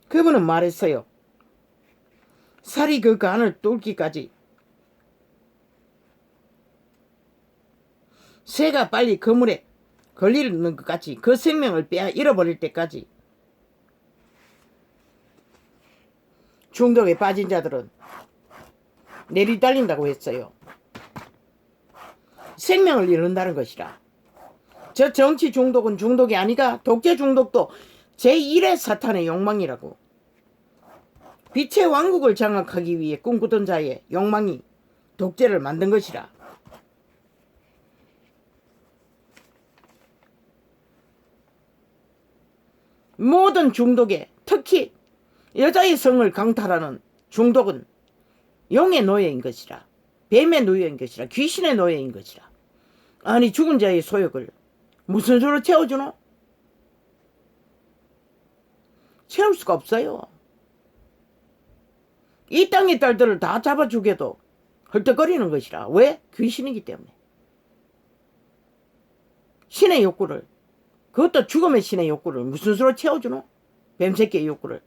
그분은 말했어요. 살이 그 간을 뚫기까지, 새가 빨리 그물에 걸리는 것 같이, 그 생명을 잃어버릴 때까지 중독에 빠진 자들은 내리달린다고 했어요. 생명을 잃는다는 것이라. 저 정치 중독은 중독이 아니가. 독재 중독도 제1의 사탄의 욕망이라고. 빛의 왕국을 장악하기 위해 꿈꾸던 자의 욕망이 독재를 만든 것이라. 모든 중독에 특히 여자의 성을 강탈하는 중독은 용의 노예인 것이라, 뱀의 노예인 것이라, 귀신의 노예인 것이라. 아니 죽은 자의 소욕을 무슨 수로 채워주노? 채울 수가 없어요. 이 땅의 딸들을 다 잡아 죽여도 헐떡거리는 것이라. 왜? 귀신이기 때문에. 신의 욕구를, 그것도 죽음의 신의 욕구를 무슨 수로 채워주노? 뱀새끼의 욕구를.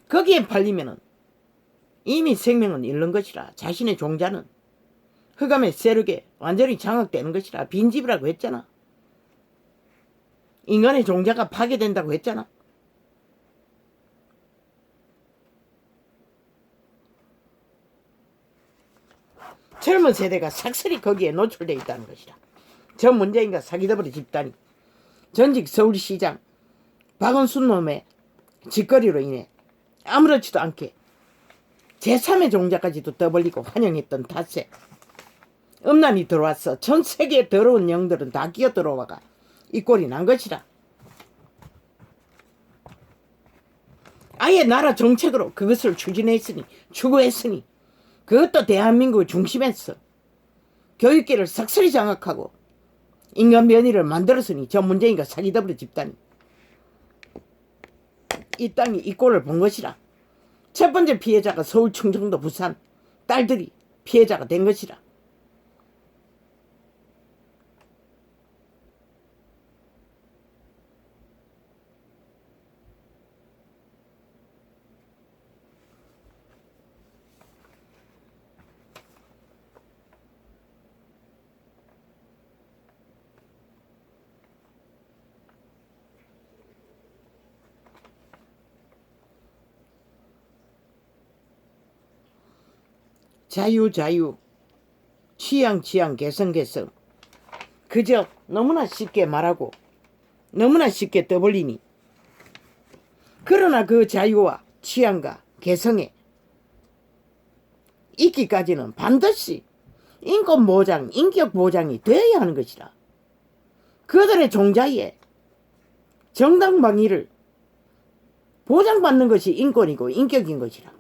거기에 팔리면은 이미 생명은 잃는 것이라. 자신의 종자는 흑암의 세력에 완전히 장악되는 것이라. 빈집이라고 했잖아. 인간의 종자가 파괴된다고 했잖아. 젊은 세대가 삭슬이 거기에 노출되어 있다는 것이라. 전 문재인과 사기더블의 집단이 전직 서울시장 박원순 놈의 짓거리로 인해 아무렇지도 않게 제3의 종자까지도 떠벌리고 환영했던 탓에 음란이 들어왔어. 전 세계의 더러운 영들은 다 끼어들어와가 이 꼴이 난 것이라. 아예 나라 정책으로 그것을 추진했으니, 추구했으니, 그것도 대한민국을 중심했어. 교육계를 삭슬이 장악하고 인간 변이를 만들었으니 저 문재인과 사기더블의 집단이 이 땅이 이 꼴을 본 것이라. 첫 번째 피해자가 서울, 충청도, 부산 딸들이 피해자가 된 것이라. 자유 취향 개성 그저 너무나 쉽게 말하고 너무나 쉽게 떠벌리니, 그러나 그 자유와 취향과 개성에 있기까지는 반드시 인권 보장, 인격 보장이 되어야 하는 것이라. 그들의 종자에 정당방위를 보장받는 것이 인권이고 인격인 것이라.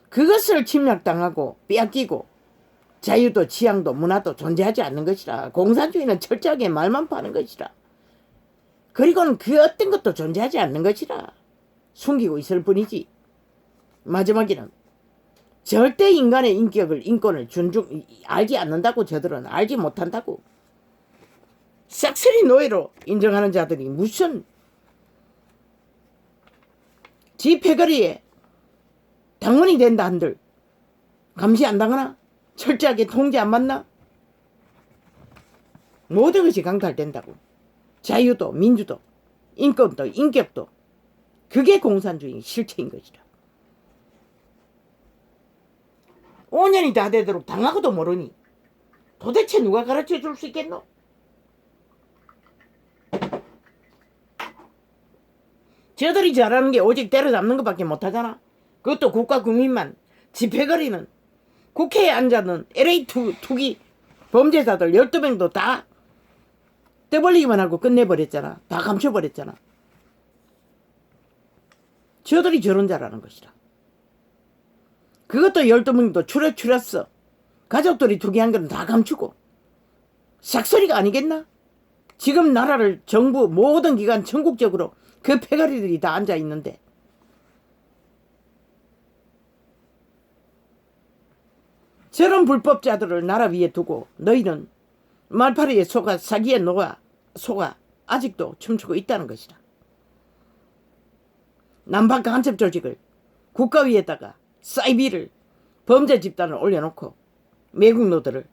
그것을 침략당하고 빼앗기고 자유도 취향도 문화도 존재하지 않는 것이라. 공산주의는 철저하게 말만 파는 것이라. 그리고는 그 어떤 것도 존재하지 않는 것이라. 숨기고 있을 뿐이지. 마지막에는 절대 인간의 인격을, 인권을 알지 않는다고. 저들은 알지 못한다고. 싹쓸이 노예로 인정하는 자들이 무슨 집회거리에 당원이 된다 한들 감시 안 당하나? 철저하게 통제 안 받나? 모든 것이 강탈된다고. 자유도 민주도 인권도 인격도. 그게 공산주의 실체인 것이라. 5년이 다 되도록 당하고도 모르니 도대체 누가 가르쳐 줄 수 있겠노? 저들이 잘하는 게 오직 때려잡는 것밖에 못하잖아. 그것도 국가 국민만. 집회거리는 국회에 앉아있는 LA 투기 범죄자들 12명도 다 떠벌리기만 하고 끝내버렸잖아. 다 감춰버렸잖아. 저들이 저런 자라는 것이라. 그것도 12명도 추렸어. 가족들이 투기한 건 다 감추고. 싹소리가 아니겠나? 지금 나라를 정부 모든 기관 전국적으로 그 패거리들이 다 앉아있는데 저런 불법자들을 나라 위에 두고 너희는 말파리에 속아 사기에 속아 아직도 춤추고 있다는 것이다. 남북 간첩 조직을 국가 위에다가 사이비를 범죄 집단을 올려놓고 매국노들을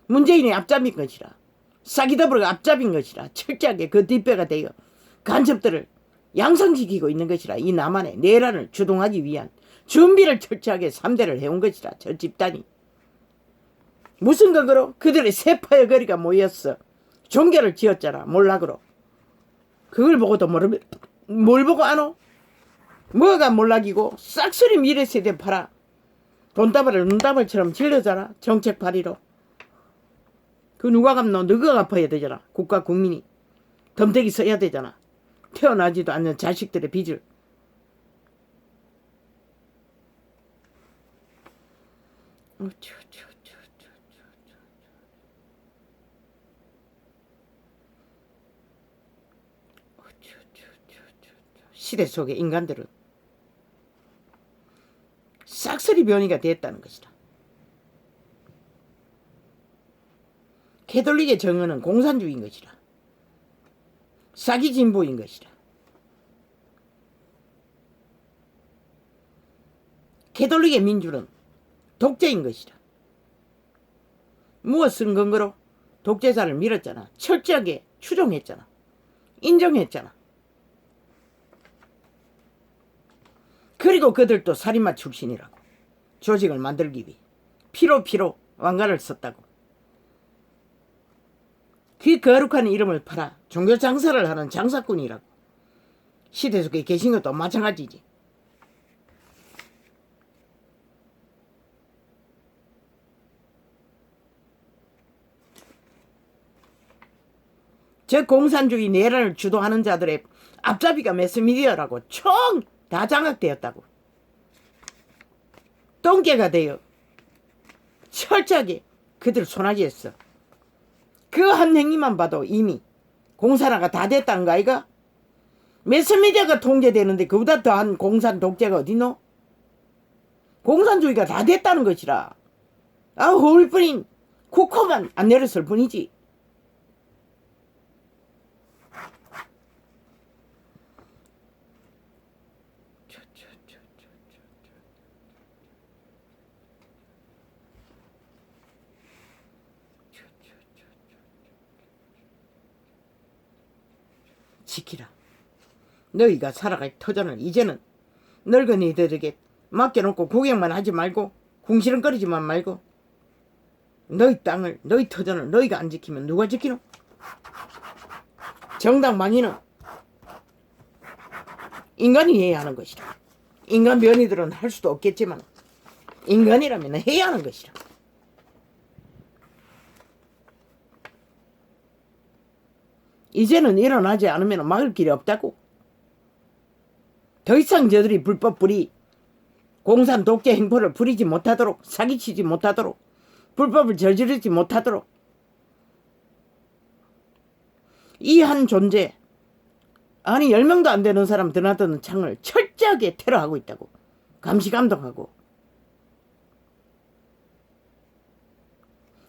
문재인이 앞잡인 것이라. 사기더블가 앞잡인 것이라. 철저하게 그 뒷배가 되어 간첩들을 양성시키고 있는 것이라. 이 남한의 내란을 주동하기 위한 준비를 철저하게 3대를 해온 것이라. 저 집단이 무슨 근거로? 그들의 세파의 거리가 모였어. 종교를 지었잖아. 몰락으로. 그걸 보고도 모르면 뭘 보고 아노? 뭐가 몰락이고 싹쓸이 미래세대 팔아 돈다발을 눈다발처럼 질러잖아. 정책파리로. 그 누가 갚노? 너가 갚아야 되잖아. 국가 국민이. 덤대기 써야 되잖아. 태어나지도 않는 자식들의 빚을. 시대 속의 인간들은 싹쓸이 변이가 됐다는 것이다. 캐톨릭의 정언은 공산주의인 것이다. 사기 진보인 것이다. 캐톨릭의 민주는 독재인 것이다. 무엇을 근거로? 독재자를 밀었잖아. 철저하게 추종했잖아. 인정했잖아. 그리고 그들도 살인마 출신이라고. 조직을 만들기 위해 피로 왕가를 썼다고. 그 거룩한 이름을 팔아 종교 장사를 하는 장사꾼이라고. 시대 속에 계신 것도 마찬가지지. 저 공산주의 내란을 주도하는 자들의 앞잡이가 매스미디어라고 총 다 장악되었다고. 똥개가 되어 철저하게 그들 손아귀했어. 그 한 행위만 봐도 이미 공산화가 다 됐다는 거 아이가? 매스미디어가 통제되는데 그보다 더한 공산 독재가 어디노? 공산주의가 다 됐다는 것이라. 허울 뿐인 쿠코만 안 내렸을 뿐이지. 지키라. 너희가 살아갈 터전을 이제는 늙은이들에게 맡겨놓고 구경만 하지 말고 궁시렁거리지만 말고 너희 땅을 너희 터전을 너희가 안 지키면 누가 지키노? 정당 망인은 인간이 해야 하는 것이다. 인간 변이들은 할 수도 없겠지만 인간이라면 해야 하는 것이다. 이제는 일어나지 않으면 막을 길이 없다고. 더 이상 저들이 불법 불이 공산 독재 행포를 부리지 못하도록, 사기치지 못하도록, 불법을 저지르지 못하도록 이 한 존재, 아니 10명도 안 되는 사람 드나드는 창을 철저하게 테러하고 있다고. 감시감독하고.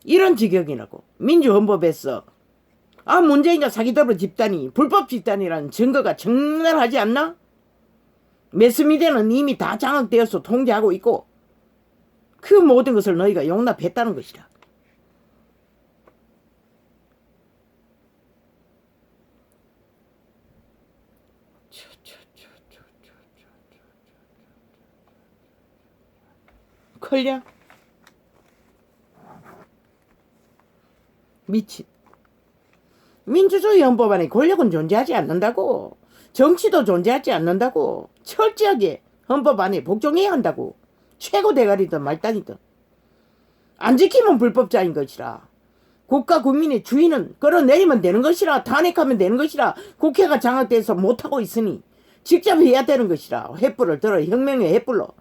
이런 지경이라고. 민주헌법에서 문재인과 사기더러 집단이 불법 집단이라는 증거가 적나라하지 않나? 매스미디어는 이미 다 장악되어서 통제하고 있고 그 모든 것을 너희가 용납했다는 것이다. 컬려? 미친. 민주주의 헌법 안에 권력은 존재하지 않는다고. 정치도 존재하지 않는다고. 철저하게 헌법 안에 복종해야 한다고. 최고 대가리든 말단이든. 안 지키면 불법자인 것이라. 국가 국민의 주인은 끌어내리면 되는 것이라. 탄핵하면 되는 것이라. 국회가 장악돼서 못하고 있으니 직접 해야 되는 것이라. 횃불을 들어 혁명의 횃불로.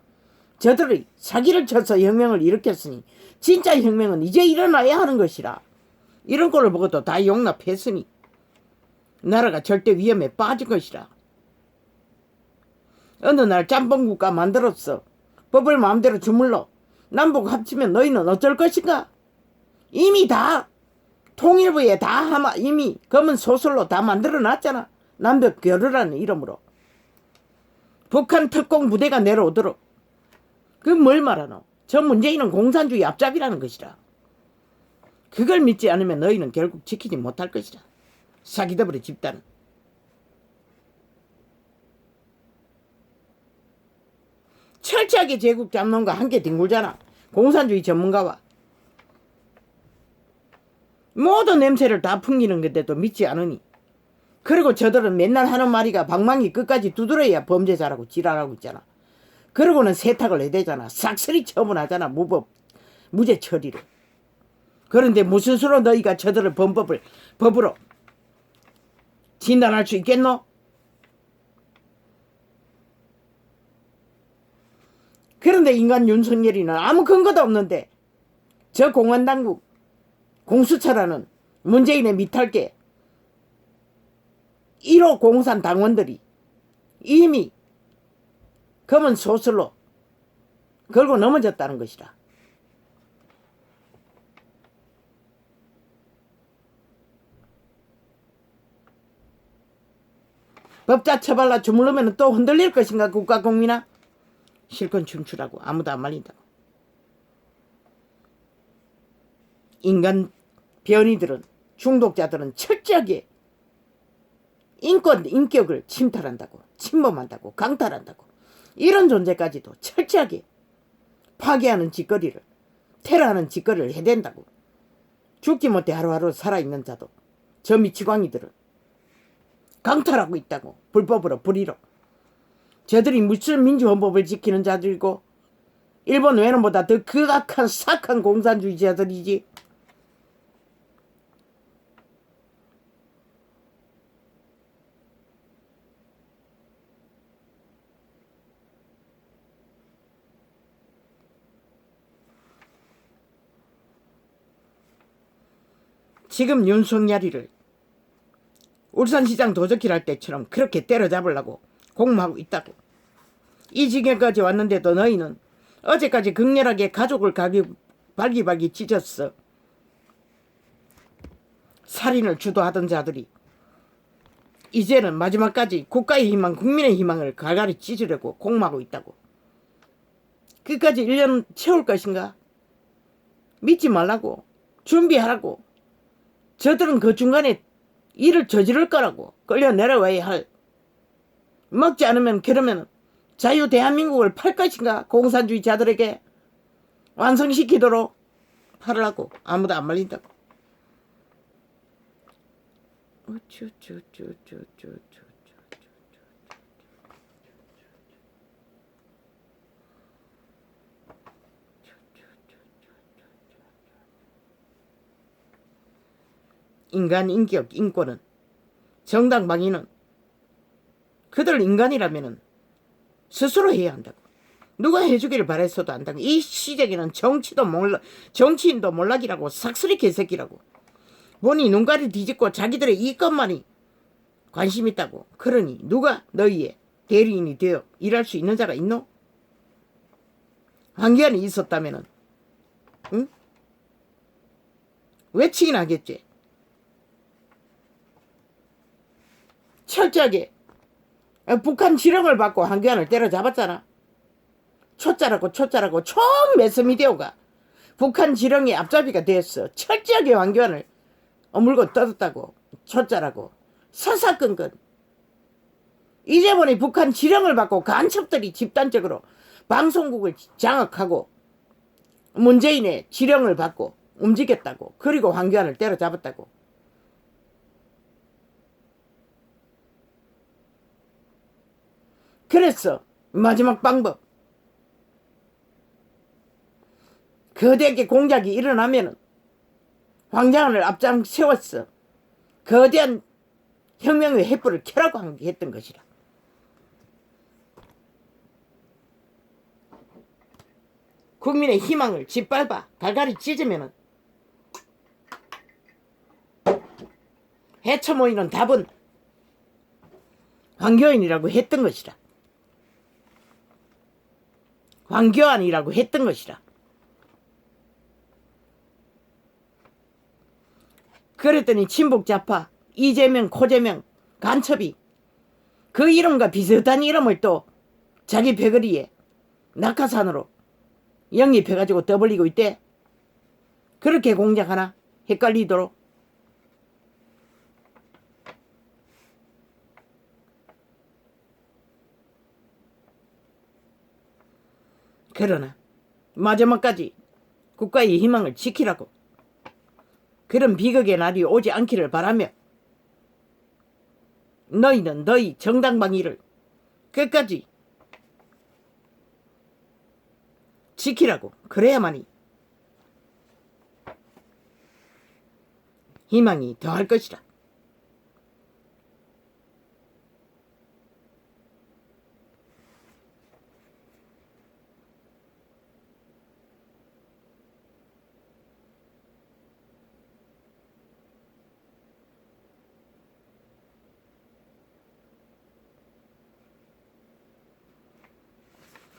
저들이 사기를 쳐서 혁명을 일으켰으니 진짜 혁명은 이제 일어나야 하는 것이라. 이런 꼴을 보고도 다 용납했으니 나라가 절대 위험에 빠진 것이라. 어느 날 짬뽕국가 만들었어. 법을 마음대로 주물러. 남북 합치면 너희는 어쩔 것인가? 이미 다 통일부에 다 이미 검은 소설로 다 만들어놨잖아. 남북 교류라는 이름으로. 북한 특공 부대가 내려오도록. 그 뭘 말하노? 저 문재인은 공산주의 앞잡이라는 것이라. 그걸 믿지 않으면 너희는 결국 지키지 못할 것이다. 사기더블의 집단은. 철저하게 제국 잡론과 함께 뒹굴잖아. 공산주의 전문가와. 모든 냄새를 다 풍기는 건데도 믿지 않으니. 그리고 저들은 맨날 하는 말이가 방망이 끝까지 두드려야 범죄자라고 지랄하고 있잖아. 그러고는 세탁을 해대잖아. 싹쓸이 처분하잖아. 무죄 처리를. 그런데 무슨 수로 너희가 저들을 법으로 진단할 수 있겠노? 그런데 인간 윤석열이는 아무 근거도 없는데 저 공안당국 공수처라는 문재인의 미탈계 1호 공산 당원들이 이미 검은 소설로 걸고 넘어졌다는 것이다. 법자 처발라 주물르면 또 흔들릴 것인가 국가 국민아? 실컷 춤추라고 아무도 안 말린다고. 인간 변이들은 중독자들은 철저하게 인격을 침탈한다고 침범한다고 강탈한다고 이런 존재까지도 철저하게 파괴하는 짓거리를 테러하는 짓거리를 해댄다고. 죽지 못해 하루하루 살아있는 자도 저 미치광이들은 강탈하고 있다고. 불법으로 불의로. 저들이 무슨 민주헌법을 지키는 자들이고 일본 외놈보다 더 극악한 사악한 공산주의자들이지. 지금 윤석열이를 울산시장 도적질 할 때처럼 그렇게 때려잡으려고 공모하고 있다고. 이 지경까지 왔는데도 너희는 어제까지 극렬하게 가족을 발기발기 찢었어. 살인을 주도하던 자들이 이제는 마지막까지 국가의 희망, 국민의 희망을 갈갈이 찢으려고 공모하고 있다고. 끝까지 1년 채울 것인가? 믿지 말라고. 준비하라고. 저들은 그 중간에 일을 저지를 거라고. 끌려 내려와야 할. 먹지 않으면 그러면 자유 대한민국을 팔 것인가? 공산주의자들에게 완성시키도록 팔으라고. 아무도 안 말린다고. 인간 인격 인권은 정당 방위는 그들 인간이라면은 스스로 해야 한다고. 누가 해주기를 바랬어도 안다고. 이 시대에는 정치인도 몰락이라고. 삭슬이 개새끼라고. 본이 눈가리 뒤집고 자기들의 이것만이 관심 있다고. 그러니 누가 너희의 대리인이 되어 일할 수 있는 자가 있노? 황교안이 있었다면은 응? 외치긴 하겠지. 철저하게 북한 지령을 받고 황교안을 때려잡았잖아. 초짜라고 총 매스미디어가 북한 지령의 앞잡이가 됐어. 철저하게 황교안을 어물고 떠들었다고. 초짜라고 사사건건. 이제 보니 북한 지령을 받고 간첩들이 집단적으로 방송국을 장악하고 문재인의 지령을 받고 움직였다고. 그리고 황교안을 때려잡았다고. 그래서 마지막 방법. 거대하게 공작이 일어나면은 황장안을 앞장 세웠어. 거대한 혁명의 횃불을 켜라고 했던 것이라. 국민의 희망을 짓밟아 갈갈이 찢으면은 해쳐 모이는 답은 황교안이라고 했던 것이라. 황교안이라고 했던 것이라. 그랬더니 친북좌파 이재명, 코재명, 간첩이 그 이름과 비슷한 이름을 또 자기 배거리에 낙하산으로 영입해가지고 떠벌리고 있대. 그렇게 공작하나? 헷갈리도록. 그러나 마지막까지 국가의 희망을 지키라고. 그런 비극의 날이 오지 않기를 바라며 너희는 너희 정당 방위를 끝까지 지키라고. 그래야만이 희망이 더할 것이라.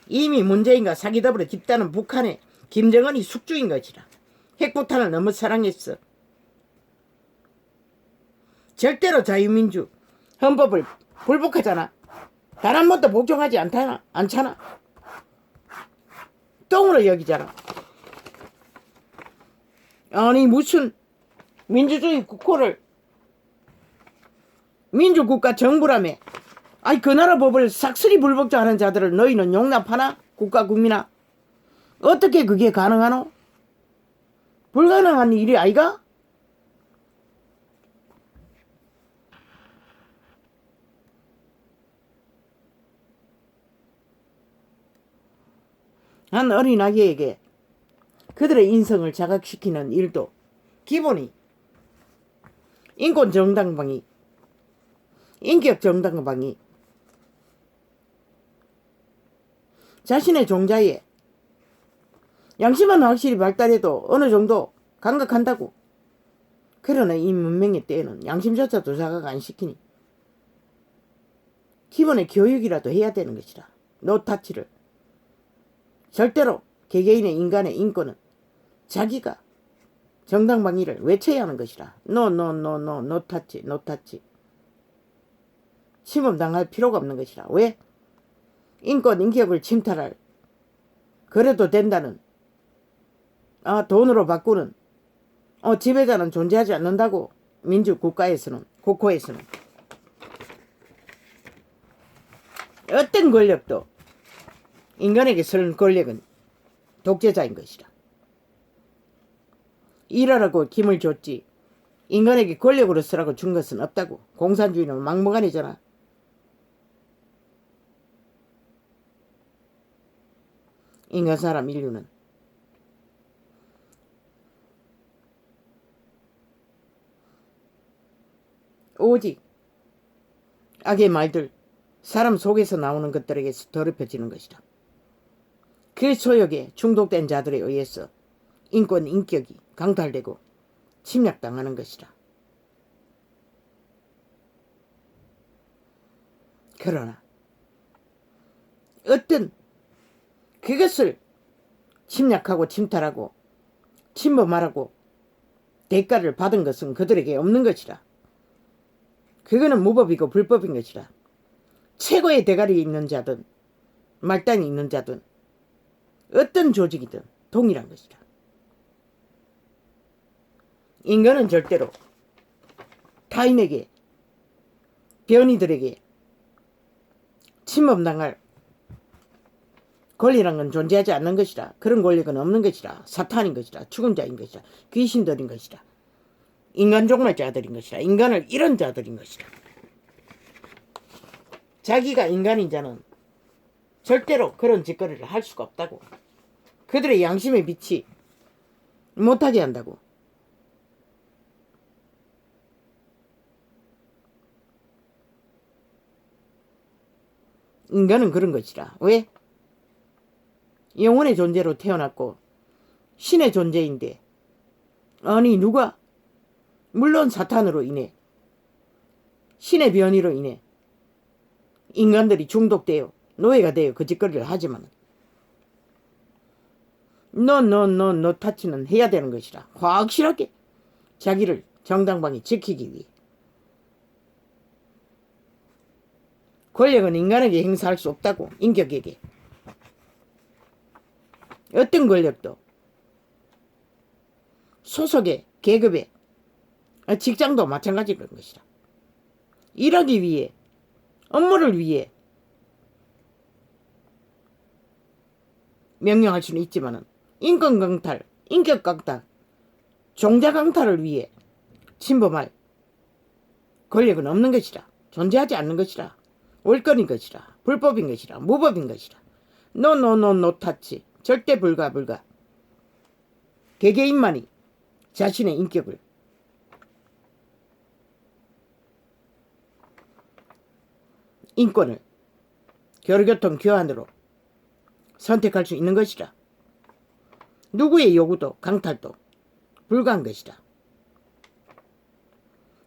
이미 문재인과 사기더불어 깊다는 북한의 김정은이 숙주인 것이라. 핵폭탄을 너무 사랑했어. 절대로 자유민주 헌법을 불복하잖아. 단 한 번도 복종하지 않잖아. 똥으로 여기잖아. 아니 무슨 민주주의 국호를 민주국가 정부라며. 아니 그 나라 법을 싹쓸이 불복종하는 자들을 너희는 용납하나? 국가 국민아. 어떻게 그게 가능하노? 불가능한 일이 아이가? 한 어린아이에게 그들의 인성을 자각시키는 일도 기본이 인권정당방위, 인격정당방위, 자신의 종자에 양심은 확실히 발달해도 어느 정도 감각한다고. 그러나 이 문명의 때에는 양심조차도 자각 안 시키니 기본의 교육이라도 해야 되는 것이라. 노타치를. 절대로 개개인의 인간의 인권은 자기가 정당방위를 외쳐야 하는 것이라. 노타치. 침범당할 필요가 없는 것이라. 왜? 인권 인격을 침탈할 그래도 된다는 돈으로 바꾸는 지배자는 존재하지 않는다고. 민주국가에서는 국호에서는 어떤 권력도 인간에게 쓰는 권력은 독재자인 것이라. 일하라고 힘을 줬지 인간에게 권력으로 쓰라고 준 것은 없다고. 공산주의는 막무가내잖아. 인간 사람 인류는 오직 악의 말들, 사람 속에서 나오는 것들에게서 더럽혀지는 것이다. 그 소욕에 중독된 자들에 의해서 인권 인격이 강탈되고 침략당하는 것이다. 그러나 어떤 그것을 침략하고 침탈하고 침범하라고 대가를 받은 것은 그들에게 없는 것이라. 그거는 무법이고 불법인 것이라. 최고의 대가리 있는 자든 말단이 있는 자든 어떤 조직이든 동일한 것이라. 인간은 절대로 타인에게 변이들에게 침범당할 권리란 건 존재하지 않는 것이라. 그런 권력은 없는 것이라. 사탄인 것이라. 죽은 자인 것이라. 귀신들인 것이라. 인간 종말자들인 것이라. 인간을 잃은 자들인 것이라. 자기가 인간인 자는 절대로 그런 짓거리를 할 수가 없다고. 그들의 양심의 빛이 못하게 한다고. 인간은 그런 것이라. 왜? 영혼의 존재로 태어났고 신의 존재인데 아니 누가 물론 사탄으로 인해 신의 변이로 인해 인간들이 중독되어 노예가 되어 그 짓거리를 하지만 노 타치는 해야 되는 것이라. 확실하게 자기를 정당방위 지키기 위해. 권력은 인간에게 행사할 수 없다고. 인격에게. 어떤 권력도 소속의 계급의 직장도 마찬가지인 것이라. 일하기 위해 업무를 위해 명령할 수는 있지만 인권 강탈, 인격 강탈, 종자 강탈을 위해 침범할 권력은 없는 것이라. 존재하지 않는 것이라. 올건인 것이라. 불법인 것이라. 무법인 것이라. 노 타치. 절대 불가. 개개인만이 자신의 인격을 인권을 교류교통 교환으로 선택할 수 있는 것이라. 누구의 요구도 강탈도 불가한 것이라.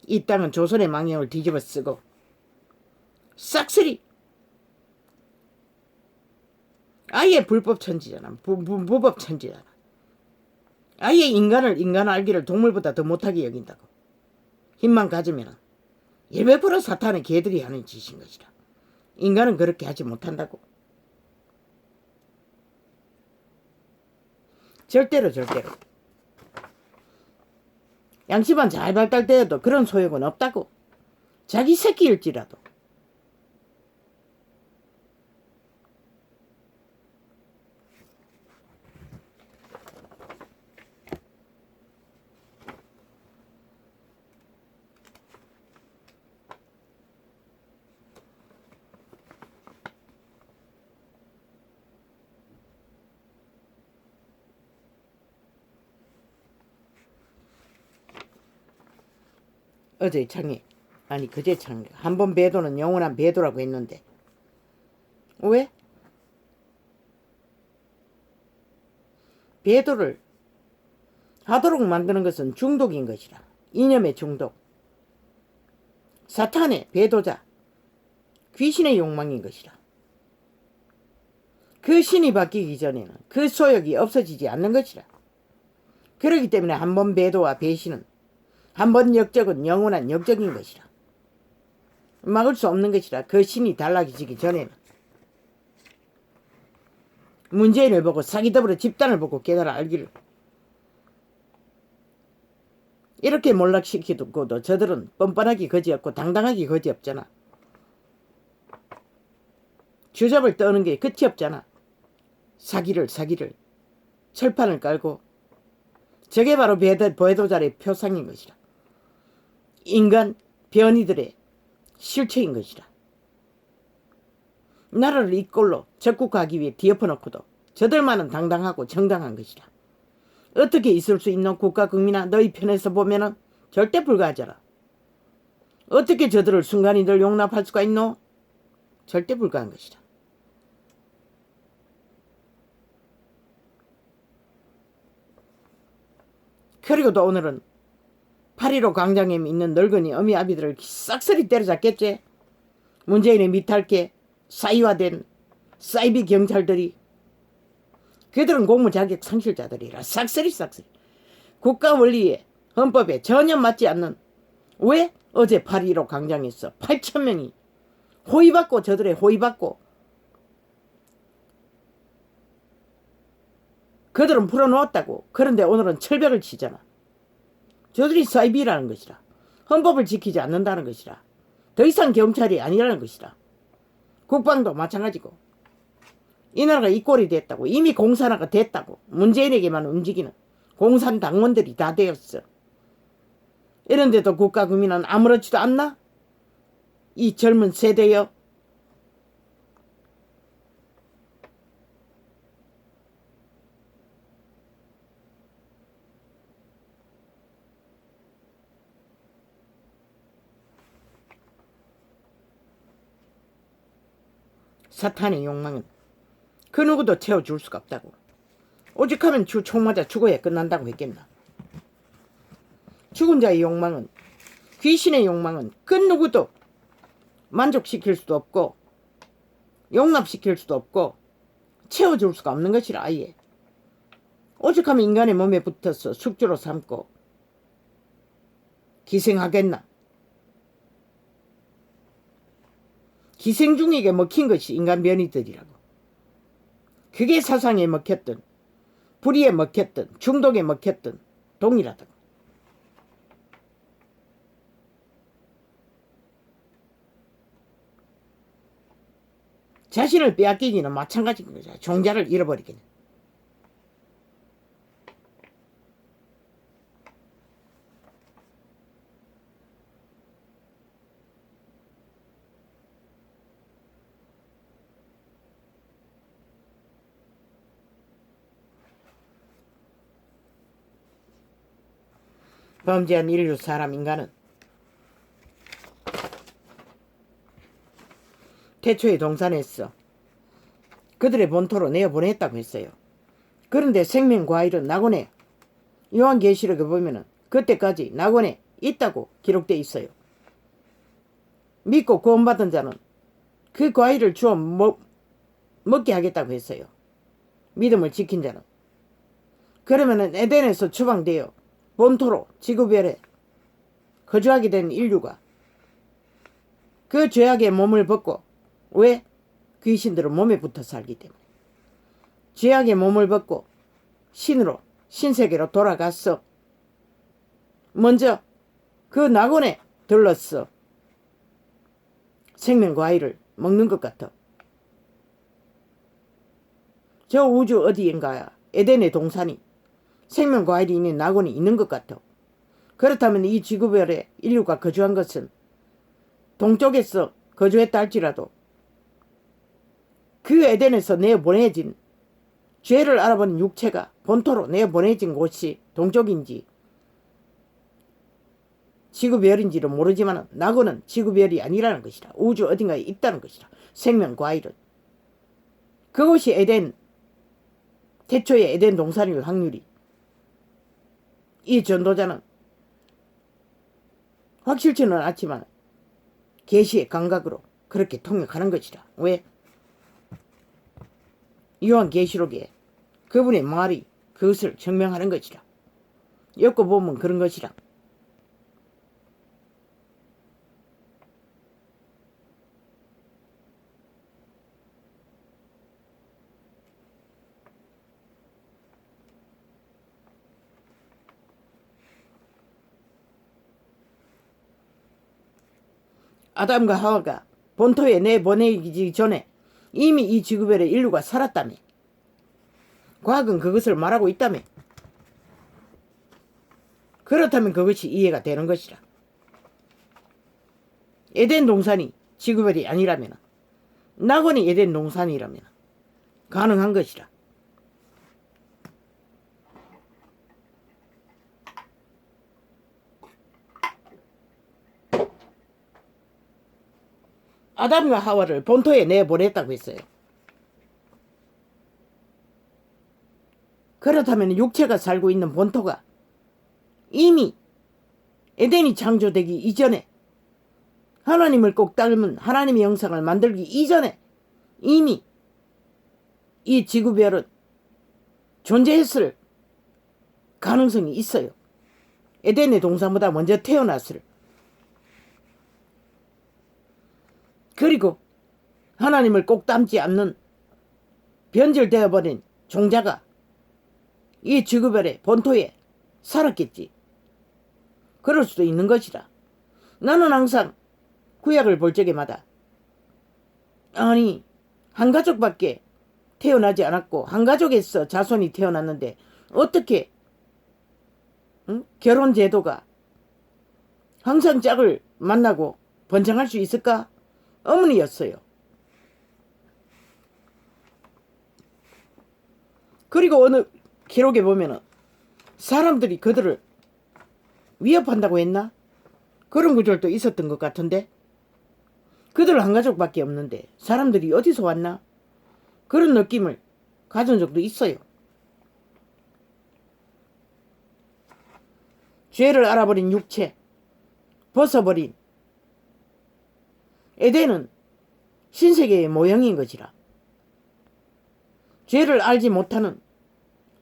이 땅은 조선의 망령을 뒤집어 쓰고 싹쓸이 아예 불법 천지잖아. 무법 천지잖아. 아예 인간 알기를 동물보다 더 못하게 여긴다고. 힘만 가지면 100% 사탄의 개들이 하는 짓인 것이라. 인간은 그렇게 하지 못한다고. 절대로. 양심만 잘 발달되어도 그런 소용은 없다고. 자기 새끼일지라도. 어제 창에 아니 그제 창에 한 번 배도는 영원한 배도라고 했는데 왜? 배도를 하도록 만드는 것은 중독인 것이라. 이념의 중독. 사탄의 배도자. 귀신의 욕망인 것이라. 그 신이 바뀌기 전에는 그 소욕이 없어지지 않는 것이라. 그렇기 때문에 한 번 배도와 배신은 한 번 역적은 영원한 역적인 것이라. 막을 수 없는 것이라. 그 신이 달라지기 전에는. 문재인을 보고 사기더불어 집단을 보고 깨달아 알기를. 이렇게 몰락시키고도 저들은 뻔뻔하기 거지없고 당당하기 거지없잖아. 주접을 떠는 게 끝이 없잖아. 사기를 철판을 깔고. 저게 바로 배도자의 표상인 것이라. 인간 변이들의 실체인 것이라. 나라를 이 꼴로 적국하기 위해 뒤엎어놓고도 저들만은 당당하고 정당한 것이라. 어떻게 있을 수 있노? 국가 국민아, 너희 편에서 보면은 절대 불가하잖아. 어떻게 저들을 순간이들 용납할 수가 있노? 절대 불가한 것이라. 그리고 또 오늘은 8.15 광장에 있는 늙은이 어미아비들을 싹쓸이 때려잡겠지. 문재인의 미탈게 사이화된 사이비 경찰들이. 그들은 공무 자격 상실자들이라. 싹쓸이 국가 원리에 헌법에 전혀 맞지 않는. 왜? 어제 8.15 광장에서 8,000명이 호위받고 저들의 호위받고 그들은 풀어놓았다고. 그런데 오늘은 철벽을 치잖아. 저들이 사이비라는 것이라. 헌법을 지키지 않는다는 것이라. 더 이상 경찰이 아니라는 것이라. 국방도 마찬가지고. 이 나라가 이 꼴이 됐다고. 이미 공산화가 됐다고. 문재인에게만 움직이는 공산당원들이 다 되었어. 이런데도 국가 국민은 아무렇지도 않나? 이 젊은 세대여. 사탄의 욕망은 그 누구도 채워줄 수가 없다고. 오직하면 총 맞아 죽어야 끝난다고 했겠나. 죽은 자의 욕망은, 귀신의 욕망은 그 누구도 만족시킬 수도 없고 용납시킬 수도 없고 채워줄 수가 없는 것이라. 아예 오직하면 인간의 몸에 붙어서 숙주로 삼고 기생하겠나. 기생충에게 먹힌 것이 인간 변이들이라고. 그게 사상에 먹혔든 불의에 먹혔든 중독에 먹혔든 동일하다고. 자신을 빼앗기기는 마찬가지인 거죠. 종자를 잃어버리기는. 범죄한 인류 사람 인간은 태초에 동산에서 그들의 본토로 내어보냈다고 했어요. 그런데 생명과일은 낙원에 요한계시록에 보면은 그때까지 낙원에 있다고 기록되어 있어요. 믿고 구원받은 자는 그 과일을 주어 먹게 하겠다고 했어요. 믿음을 지킨 자는. 그러면은 에덴에서 추방되어 본토로 지구별에 거주하게 된 인류가 그 죄악의 몸을 벗고, 왜? 귀신들은 몸에 붙어 살기 때문에 죄악의 몸을 벗고 신으로, 신세계로 돌아갔어. 먼저 그 낙원에 들렀어. 생명과일을 먹는 것 같아. 저 우주 어디인가 에덴의 동산이 생명과일이 있는 낙원이 있는 것 같아. 그렇다면 이 지구별에 인류가 거주한 것은 동쪽에서 거주했다 할지라도 그 에덴에서 내보내진 죄를 알아보는 육체가 본토로 내보내진 곳이 동쪽인지 지구별인지를 모르지만 낙원은 지구별이 아니라는 것이라. 우주 어딘가에 있다는 것이라. 생명과일은. 그곳이 에덴, 태초의 에덴 동산일 확률이. 이 전도자는 확실치는 않지만 계시의 감각으로 그렇게 통역하는 것이라. 왜? 요한계시록에 그분의 말이 그것을 증명하는 것이라. 엮어보면 그런 것이라. 아담과 하와가 본토에 내보내기 전에 이미 이 지구별에 인류가 살았다며. 과학은 그것을 말하고 있다며. 그렇다면 그것이 이해가 되는 것이라. 에덴 동산이 지구별이 아니라면, 낙원이 에덴 동산이라면 가능한 것이라. 아담과 하와를 본토에 내보냈다고 했어요. 그렇다면 육체가 살고 있는 본토가 이미 에덴이 창조되기 이전에, 하나님을 꼭 닮은 하나님의 형상을 만들기 이전에 이미 이 지구별은 존재했을 가능성이 있어요. 에덴의 동산보다 먼저 태어났을. 그리고 하나님을 꼭 닮지 않는 변질되어 버린 종자가 이 지구별의 본토에 살았겠지. 그럴 수도 있는 것이라. 나는 항상 구약을 볼 적에마다, 아니, 한 가족밖에 태어나지 않았고 한 가족에서 자손이 태어났는데 어떻게 결혼 제도가 항상 짝을 만나고 번창할 수 있을까? 어머니였어요. 그리고 어느 기록에 보면은 사람들이 그들을 위협한다고 했나? 그런 구절도 있었던 것 같은데, 그들 한 가족밖에 없는데 사람들이 어디서 왔나? 그런 느낌을 가진 적도 있어요. 죄를 알아버린 육체, 벗어버린 에덴은 신세계의 모형인 것이라. 죄를 알지 못하는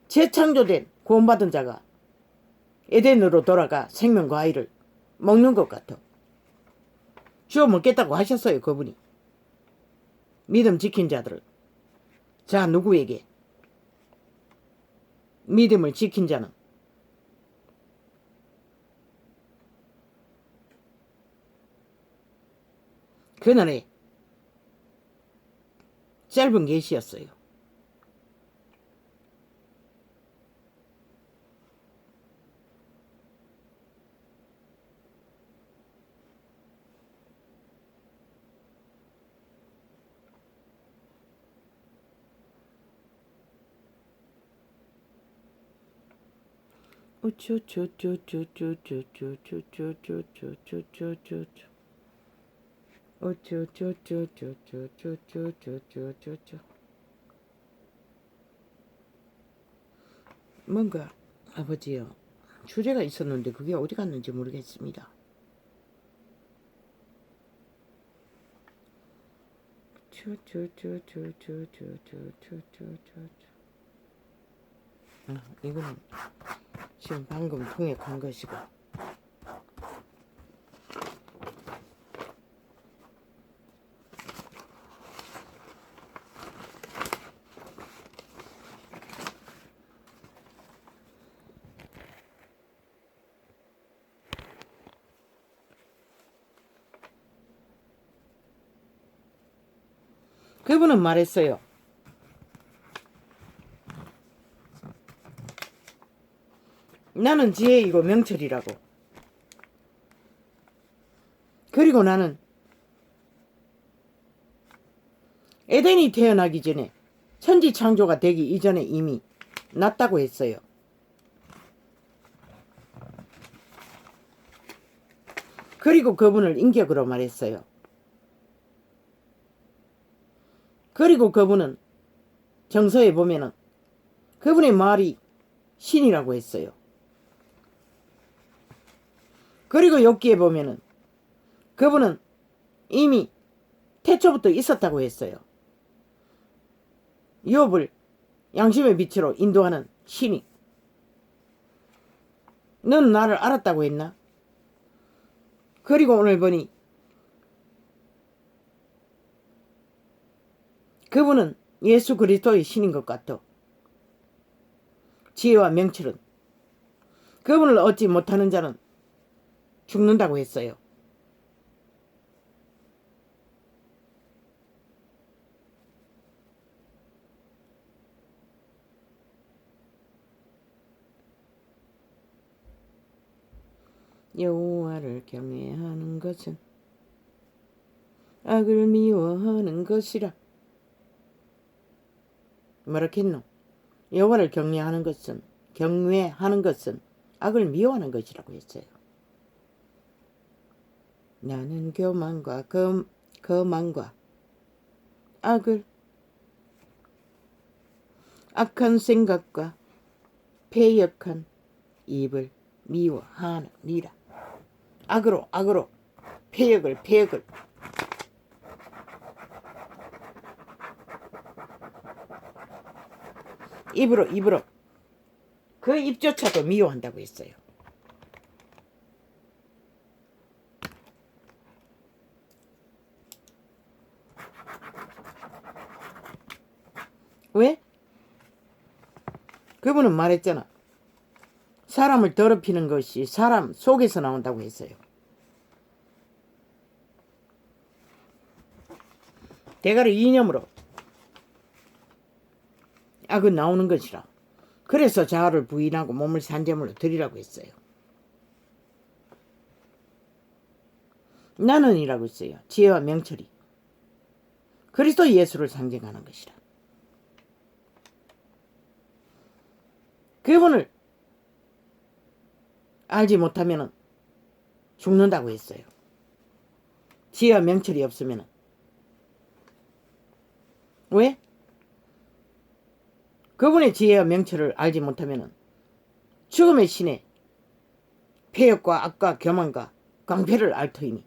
재창조된 구원받은 자가 에덴으로 돌아가 생명과일을 먹는 것 같아. 주워 먹겠다고 하셨어요, 그분이. 믿음 지킨 자들을. 자, 누구에게? 믿음을 지킨 자는 그날의 짧은 계시였어요. 어쩌쩌쩌쩌쩌쩌쩌쩌쩌쩌 뭔가 아버지요 주제가 있었는데 그게 어디 갔는지 모르겠습니다. 이거는 지금 방금 통역한 것이고 그분은 말했어요. 나는 지혜이고 명철이라고. 그리고 나는 에덴이 태어나기 전에 천지창조가 되기 이전에 이미 났다고 했어요. 그리고 그분을 인격으로 말했어요. 그리고 그분은 정서에 보면은 그분의 말이 신이라고 했어요. 그리고 욥기에 보면은 그분은 이미 태초부터 있었다고 했어요. 욥을 양심의 빛으로 인도하는 신이. 넌 나를 알았다고 했나? 그리고 오늘 보니 그분은 예수 그리스도의 신인 것 같아. 지혜와 명철은 그분을 얻지 못하는 자는 죽는다고 했어요. 여호와를 경외하는 것은 악을 미워하는 것이라. 뭐라겠노? 여호와를 경외하는 것은 악을 미워하는 것이라고 했어요. 나는 교만과 거만과 악을 악한 생각과 패역한 입을 미워하느니라. 악으로 패역을 입으로 그 입조차도 미워한다고 했어요. 왜? 그분은 말했잖아. 사람을 더럽히는 것이 사람 속에서 나온다고 했어요. 대가리 이념으로 악은 나오는 것이라. 그래서 자아를 부인하고 몸을 산재물로 드리라고 했어요. 나는이라고 했어요. 지혜와 명철이 그리스도 예수를 상징하는 것이라. 그분을 알지 못하면 죽는다고 했어요. 지혜와 명철이 없으면. 왜? 그분의 지혜와 명철을 알지 못하면 죽음의 신에 패역과 악과 교만과 강패를 알 터이니.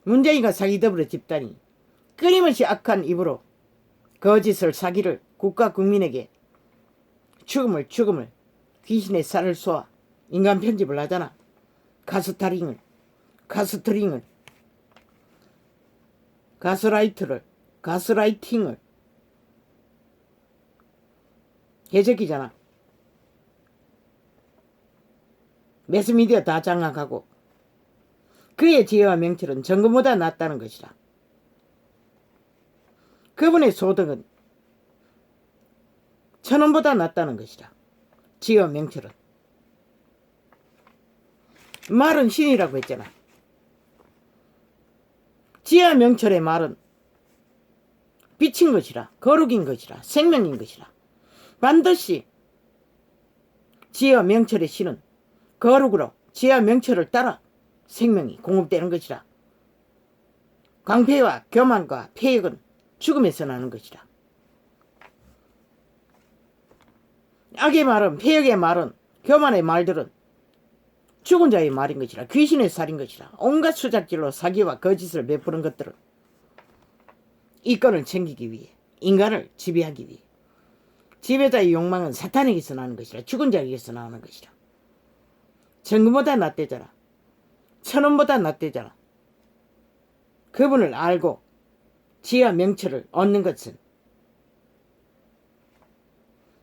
문재인과 사기더불어 집단이 끊임없이 악한 입으로 거짓을 사기를 국가 국민에게 죽음을 귀신의 살을 쏘아 인간 편집을 하잖아. 가스터링을 가스라이팅을 해적이잖아. 매스미디어 다 장악하고 그의 지혜와 명철은 정금보다 낫다는 것이라. 그분의 소득은 1,000원보다 낫다는 것이라. 지혜와 명철은. 말은 신이라고 했잖아. 지혜와 명철의 말은 빛인 것이라, 거룩인 것이라, 생명인 것이라. 반드시 지혜와 명철의 신은 거룩으로 지혜와 명철을 따라 생명이 공급되는 것이라. 광폐와 교만과 폐역은 죽음에서 나는 것이라. 악의 말은, 폐역의 말은, 교만의 말들은 죽은 자의 말인 것이라. 귀신의 살인 것이라. 온갖 수작질로 사기와 거짓을 베푸는 것들은 이권을 챙기기 위해, 인간을 지배하기 위해. 지배자의 욕망은 사탄에게서 나는 것이라. 죽은 자에게서 나오는 것이라. 정금보다 낫대잖아. 천원보다 낫대잖아. 그분을 알고 지혜와 명철을 얻는 것은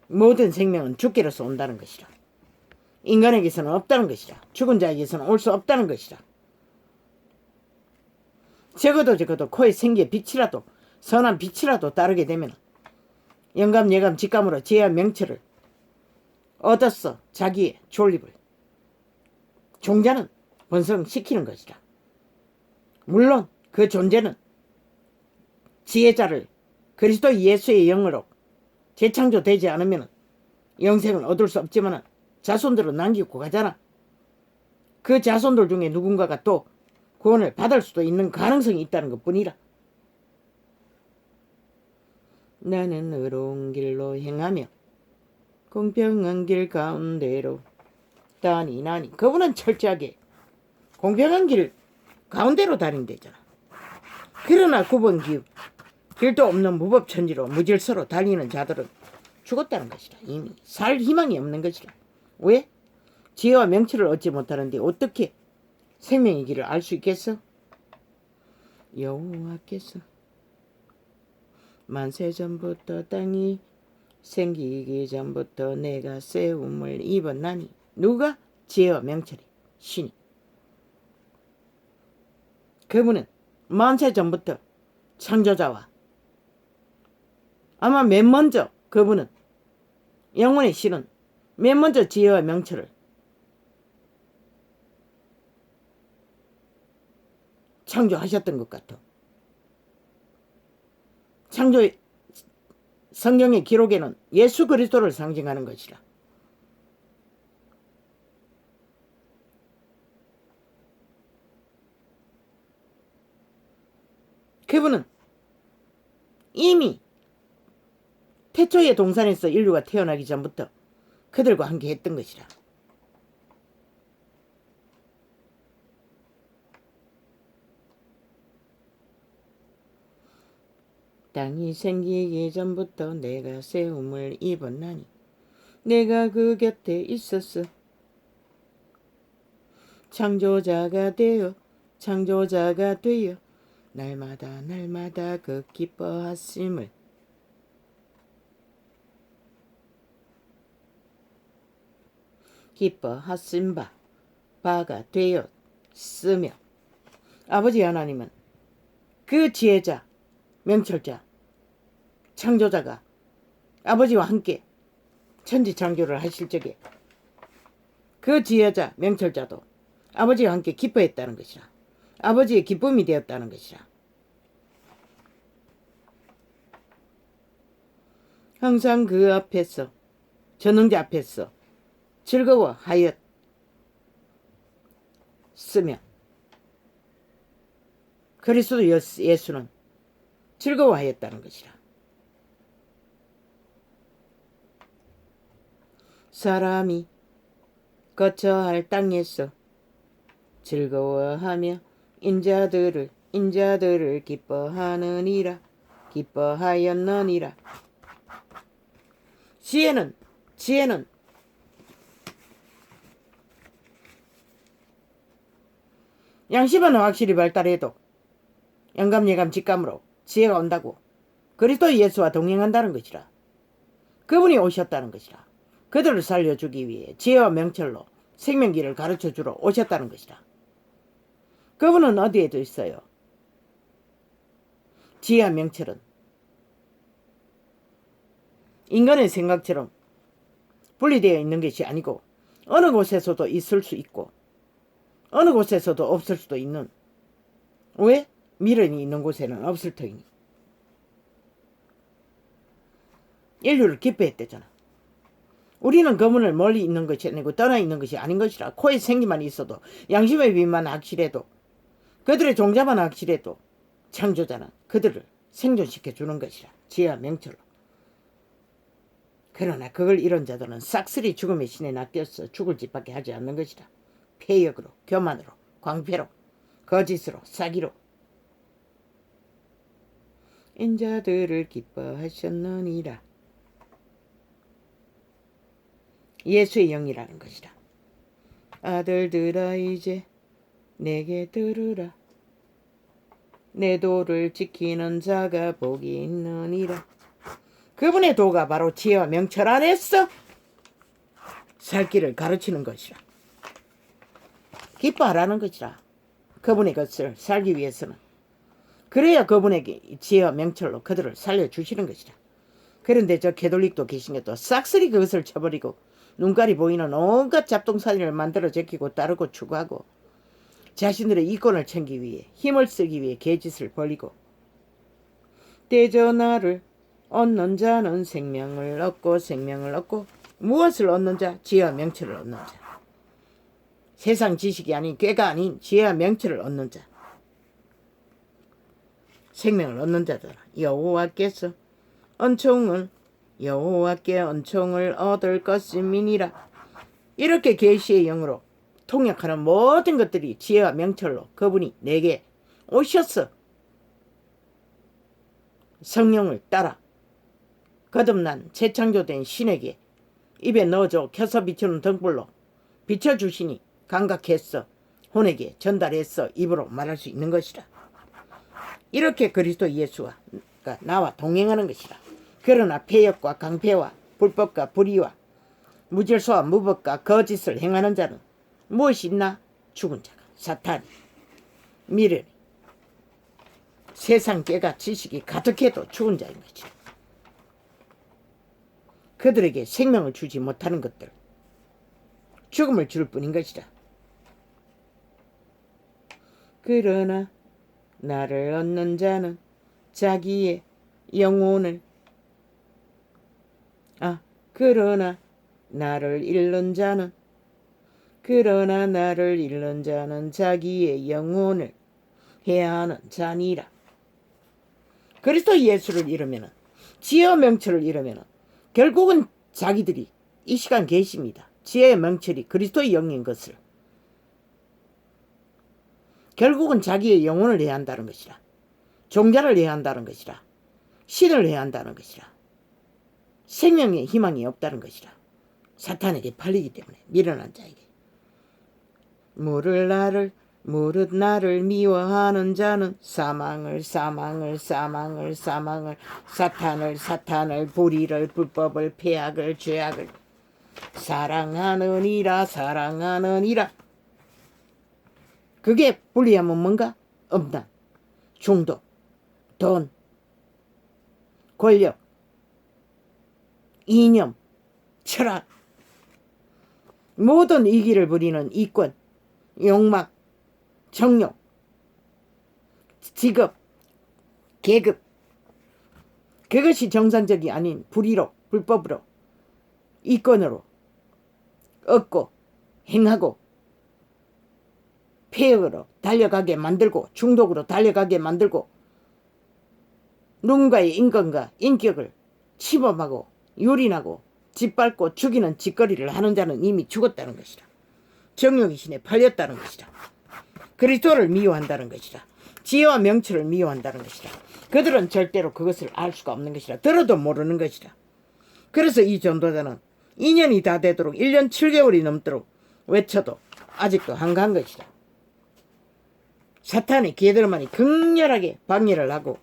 모든 생명은 죽기로서 온다는 것이라. 인간에게서는 없다는 것이라. 죽은 자에게서는 올 수 없다는 것이라. 적어도 코에 생기의 빛이라도, 선한 빛이라도 따르게 되면 영감, 예감, 직감으로 지혜와 명철을 얻었어. 자기의 존립을 종자는 번성시키는 것이라. 물론 그 존재는 지혜자를 그리스도 예수의 영으로 재창조되지 않으면 영생을 얻을 수 없지만 자손들은 남기고 가잖아. 그 자손들 중에 누군가가 또 구원을 받을 수도 있는 가능성이 있다는 것뿐이라. 나는 의로운 길로 행하며 공평한 길 가운데로 다니나니. 그분은 철저하게 공평한 길 가운데로 다닌대잖아. 그러나 구번 기우, 길도 없는 무법천지로 무질서로 달리는 자들은 죽었다는 것이라. 이미 살 희망이 없는 것이라. 왜? 지혜와 명철을 얻지 못하는데 어떻게 생명의 길을 알 수 있겠어? 여호와께서 만세 전부터 땅이 생기기 전부터 내가 세움을 입었나니. 누가? 지혜와 명철이, 신이. 그분은 만세 전부터 창조자와 아마 맨 먼저 그분은 영원의 신은 맨 먼저 지혜와 명철을 창조하셨던 것 같아. 창조 성경의 기록에는 예수 그리스도를 상징하는 것이라. 그분은 이미 태초의 동산에서 인류가 태어나기 전부터 그들과 함께 했던 것이라. 땅이 생기기 전부터 내가 세움을 입었나니 내가 그 곁에 있었어. 창조자가 되어 날마다 그 기뻐하심을 기뻐하신 바가 되었으며. 아버지 하나님은 그 지혜자, 명철자, 창조자가 아버지와 함께 천지창조를 하실 적에 그 지혜자, 명철자도 아버지와 함께 기뻐했다는 것이라. 아버지의 기쁨이 되었다는 것이라. 항상 그 앞에서, 전능자 앞에서 즐거워하였으며 그리스도 예수는 즐거워하였다는 것이라. 사람이 거처 할 땅에서 즐거워하며 인자들을 기뻐하였느니라. 지혜는 양심은 확실히 발달해도 영감, 예감, 직감으로 지혜가 온다고 그리스도 예수와 동행한다는 것이라. 그분이 오셨다는 것이라. 그들을 살려주기 위해 지혜와 명철로 생명길을 가르쳐주러 오셨다는 것이라. 그분은 어디에도 있어요. 지혜와 명철은 인간의 생각처럼 분리되어 있는 것이 아니고 어느 곳에서도 있을 수 있고 어느 곳에서도 없을 수도 있는. 왜? 미련이 있는 곳에는 없을 터이니. 인류를 기뻐했대잖아. 우리는 그분을 멀리 있는 것이 아니고 떠나 있는 것이 아닌 것이라. 코에 생기만 있어도 양심의 빛만 확실해도 그들의 종자만 확실해도 창조자는 그들을 생존시켜 주는 것이라. 지혜와 명철로. 그러나 그걸 잃은 자들은 싹쓸이 죽음의 신에 낚여서 죽을 짓밖에 하지 않는 것이라. 폐역으로, 교만으로, 광패로, 거짓으로, 사기로 인자들을 기뻐하셨느니라. 예수의 영이라는 것이라. 아들들아 이제 내게 들으라. 내 도를 지키는 자가 복이 있느니라. 그분의 도가 바로 지혜와 명철 안에서 살 길을 가르치는 것이라. 기뻐하라는 것이라. 그분의 것을 살기 위해서는. 그래야 그분에게 지혜와 명철로 그들을 살려주시는 것이라. 그런데 저 캐톨릭도 계신 것도 싹쓸이 그것을 쳐버리고 눈깔이 보이는 온갖 잡동사니를 만들어 제끼고 따르고 추구하고 자신들의 이권을 챙기기 위해 힘을 쓰기 위해 개짓을 벌이고 대전하를 얻는 자는 생명을 얻고 무엇을 얻는 자? 지혜와 명철을 얻는 자. 세상 지식이 아닌 꾀가 아닌 지혜와 명철을 얻는 자. 생명을 얻는 자들. 여호와께 은총을 얻을 것임이니라. 이렇게 계시의 영으로 통역하는 모든 것들이 지혜와 명철로 그분이 내게 오셔서 성령을 따라 거듭난 재창조된 신에게 입에 넣어줘 켜서 비추는 등불로 비춰주시니 감각했어 혼에게 전달했어 입으로 말할 수 있는 것이라. 이렇게 그리스도 예수와 나와 동행하는 것이라. 그러나 폐역과 강패와 불법과 불의와 무질서와 무법과 거짓을 행하는 자는 무엇이 있나? 죽은 자가 사탄이 미련이 세상 깨가 지식이 가득해도 죽은 자인 것이라. 그들에게 생명을 주지 못하는 것들 죽음을 줄 뿐인 것이라. 그러나 나를 얻는 자는 자기의 영혼을 그러나 나를 잃는 자는 자기의 영혼을 해하는 자니라. 그리스도 예수를 잃으면 지혜와 명철을 잃으면 결국은 자기들이 이 시간 계십니다. 지혜의 명철이 그리스도의 영인 것을 결국은 자기의 영혼을 해야 한다는 것이라. 종자를 해야 한다는 것이라. 신을 해야 한다는 것이라. 생명의 희망이 없다는 것이라. 사탄에게 팔리기 때문에 미련한 자에게. 무릇 나를 미워하는 자는 사망을 사탄을 불의를 불법을 폐악을 죄악을 사랑하느니라. 그게 불리하면 뭔가? 음란, 중독, 돈, 권력, 이념, 철학, 모든 이기를 부리는 이권, 욕망, 정욕, 직업, 계급, 그것이 정상적이 아닌 불의로 불법으로 이권으로 얻고 행하고 폐역으로 달려가게 만들고 중독으로 달려가게 만들고 누군가의 인권과 인격을 침범하고 유린하고 짓밟고 죽이는 짓거리를 하는 자는 이미 죽었다는 것이라. 정욕의 신에 팔렸다는 것이라. 그리스도를 미워한다는 것이라. 지혜와 명철을 미워한다는 것이라. 그들은 절대로 그것을 알 수가 없는 것이라. 들어도 모르는 것이라. 그래서 이 전도자는 2년이 다 되도록 1년 7개월이 넘도록 외쳐도 아직도 한가한 것이라. 사탄의 걔들만이 극렬하게 방해를 하고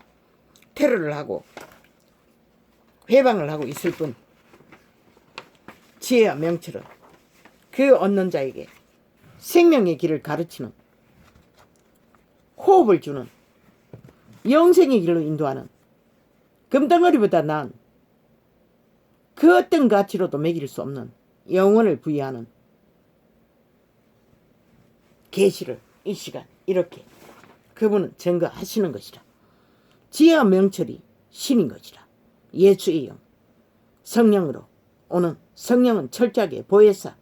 테러를 하고 회방을 하고 있을 뿐 지혜와 명철은 그 얻는 자에게 생명의 길을 가르치는 호흡을 주는 영생의 길로 인도하는 금덩어리보다 나은 그 어떤 가치로도 매길 수 없는 영혼을 부여하는 계시를 이 시간 이렇게 그분은 증거하시는 것이라. 지혜와 명철이 신인 것이라. 예수의 영 성령으로 오는 성령은 철저하게 보혜사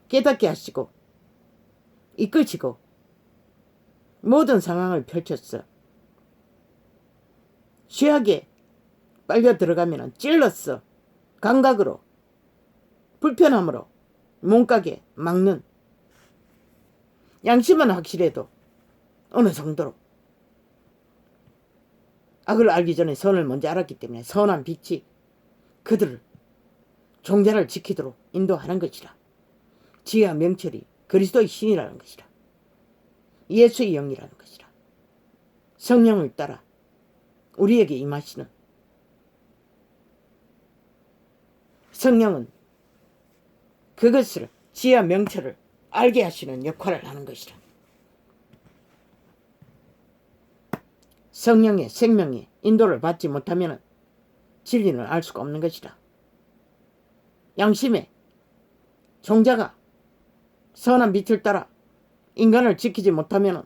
깨닫게 하시고 이끄시고 모든 상황을 펼쳤어. 쉬하게 빨려 들어가면 찔렀어. 감각으로 불편함으로 몸가게 막는 양심은 확실해도 어느 정도로 악을 알기 전에 선을 먼저 알았기 때문에 선한 빛이 그들을 종자를 지키도록 인도하는 것이라. 지혜와 명철이 그리스도의 신이라는 것이라. 예수의 영이라는 것이라. 성령을 따라 우리에게 임하시는 성령은 그것을 지혜와 명철을 알게 하시는 역할을 하는 것이라. 성령의 생명의 인도를 받지 못하면 진리는 알 수가 없는 것이라. 양심의 종자가 선한 빛을 따라 인간을 지키지 못하면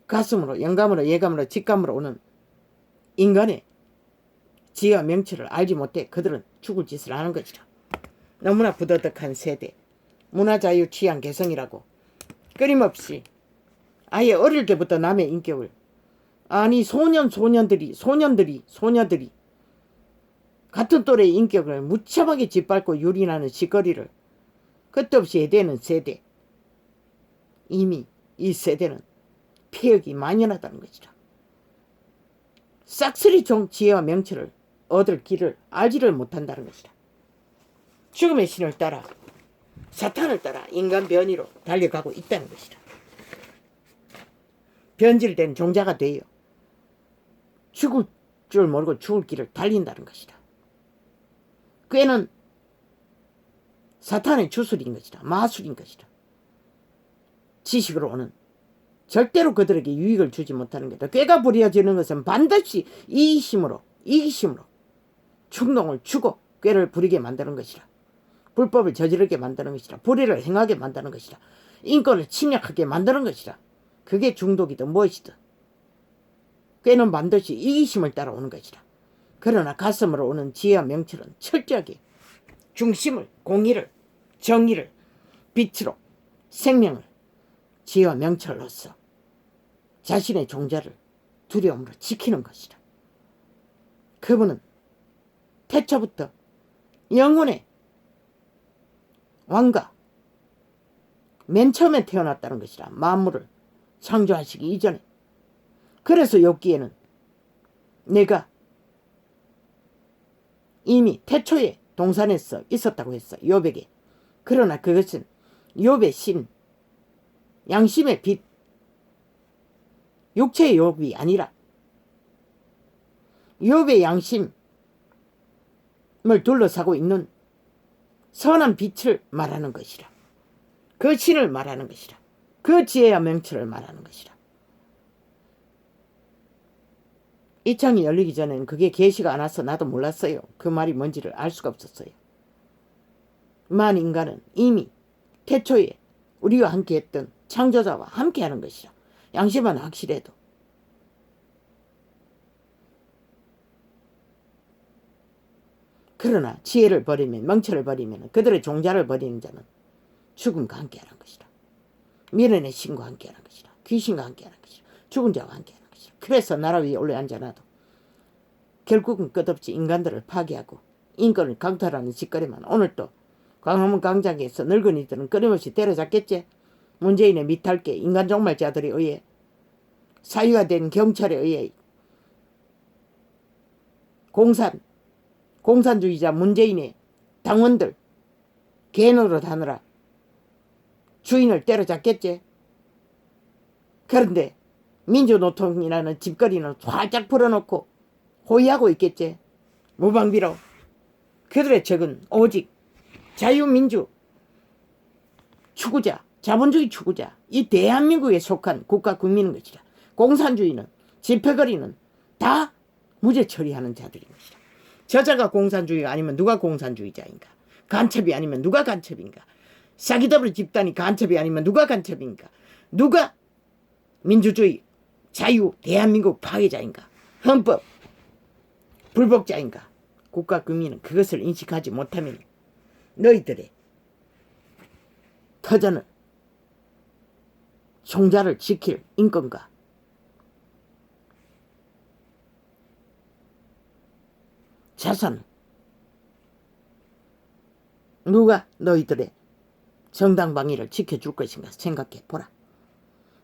가슴으로 영감으로 예감으로 직감으로 오는 인간의 지혜와 명철을 알지 못해 그들은 죽을 짓을 하는 것이라. 너무나 부도덕한 세대, 문화자유 취향 개성이라고 끊임없이 아예 어릴 때부터 남의 인격을 아니 소녀들이 같은 또래의 인격을 무참하게 짓밟고 유린하는 짓거리를 끝도 없이 해대는 세대. 이미 이 세대는 폐역이 만연하다는 것이라. 싹쓸이 지혜와 명철을 얻을 길을 알지를 못한다는 것이라. 죽음의 신을 따라 사탄을 따라 인간 변이로 달려가고 있다는 것이라. 변질된 종자가 되어 죽을 줄 모르고 죽을 길을 달린다는 것이다. 꾀는 사탄의 주술인 것이다. 마술인 것이다. 지식으로 오는 절대로 그들에게 유익을 주지 못하는 것이다. 꾀가 부려지는 것은 반드시 이기심으로 충동을 주고 꾀를 부리게 만드는 것이라. 불법을 저지르게 만드는 것이라. 불의를 행하게 만드는 것이라. 인권을 침략하게 만드는 것이라. 그게 중독이든 무엇이든 꾀는 반드시 이기심을 따라오는 것이라. 그러나 가슴으로 오는 지혜와 명철은 철저하게 중심을, 공의를, 정의를, 빛으로 생명을 지혜와 명철로서 자신의 종자를 두려움으로 지키는 것이라. 그분은 태초부터 영혼의 왕가 맨 처음에 태어났다는 것이라. 만물을 창조하시기 이전에. 그래서 욥기에는 내가 이미 태초에 동산에서 있었다고 했어. 욥에게. 그러나 그것은 욥의 신, 양심의 빛, 육체의 욥이 아니라 욥의 양심을 둘러싸고 있는 선한 빛을 말하는 것이라. 그 신을 말하는 것이라. 그 지혜와 명철을 말하는 것이라. 이 창이 열리기 전에는 그게 계시가 안 와서 나도 몰랐어요. 그 말이 뭔지를 알 수가 없었어요. 만 인간은 이미 태초에 우리와 함께했던 창조자와 함께하는 것이라. 양심은 확실해도. 그러나 지혜를 버리면, 명철을 버리면, 그들의 종자를 버리는 자는 죽음과 함께하는 것이라. 미련의 신과 함께하는 것이라. 귀신과 함께하는 것이라. 죽은 자와 함께하는 것이라. 그래서 나라 위에 올라앉아나도 결국은 끝없이 인간들을 파괴하고 인권을 강탈하는 짓거리만. 오늘 또 광화문 광장에서 늙은이들은 끊임없이 때려잡겠지. 문재인의 미탈계 인간 종말자들에 의해, 사유화된 경찰에 의해, 공산주의자 문재인의 당원들 개노릇 하느라 주인을 때려잡겠지. 그런데 민주노총이라는 집거리는 활짝 풀어놓고 호위하고 있겠지. 무방비로. 그들의 적은 오직 자유민주 추구자, 자본주의 추구자, 이 대한민국에 속한 국가 국민인 것이라. 공산주의는, 집회거리는 다 무죄 처리하는 자들인 것이라. 저자가 공산주의가 아니면 누가 공산주의자인가? 간첩이 아니면 누가 간첩인가? 사기더블 집단이 간첩이 아니면 누가 간첩인가? 누가 민주주의, 자유, 대한민국 파괴자인가? 헌법 불복자인가? 국가 국민은 그것을 인식하지 못하면 너희들의 터전을 종자를 지킬 인권과 자산 누가 너희들의 정당방위를 지켜줄 것인가 생각해 보라.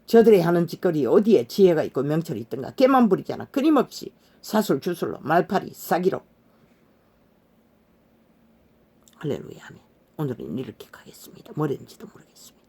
저들이 하는 짓거리 어디에 지혜가 있고 명철이 있던가. 개만 부리잖아. 끊임없이 사술주술로 말팔이 사기로. 할렐루야 하면 오늘은 이렇게 가겠습니다. 뭐랬는지도 모르겠습니다.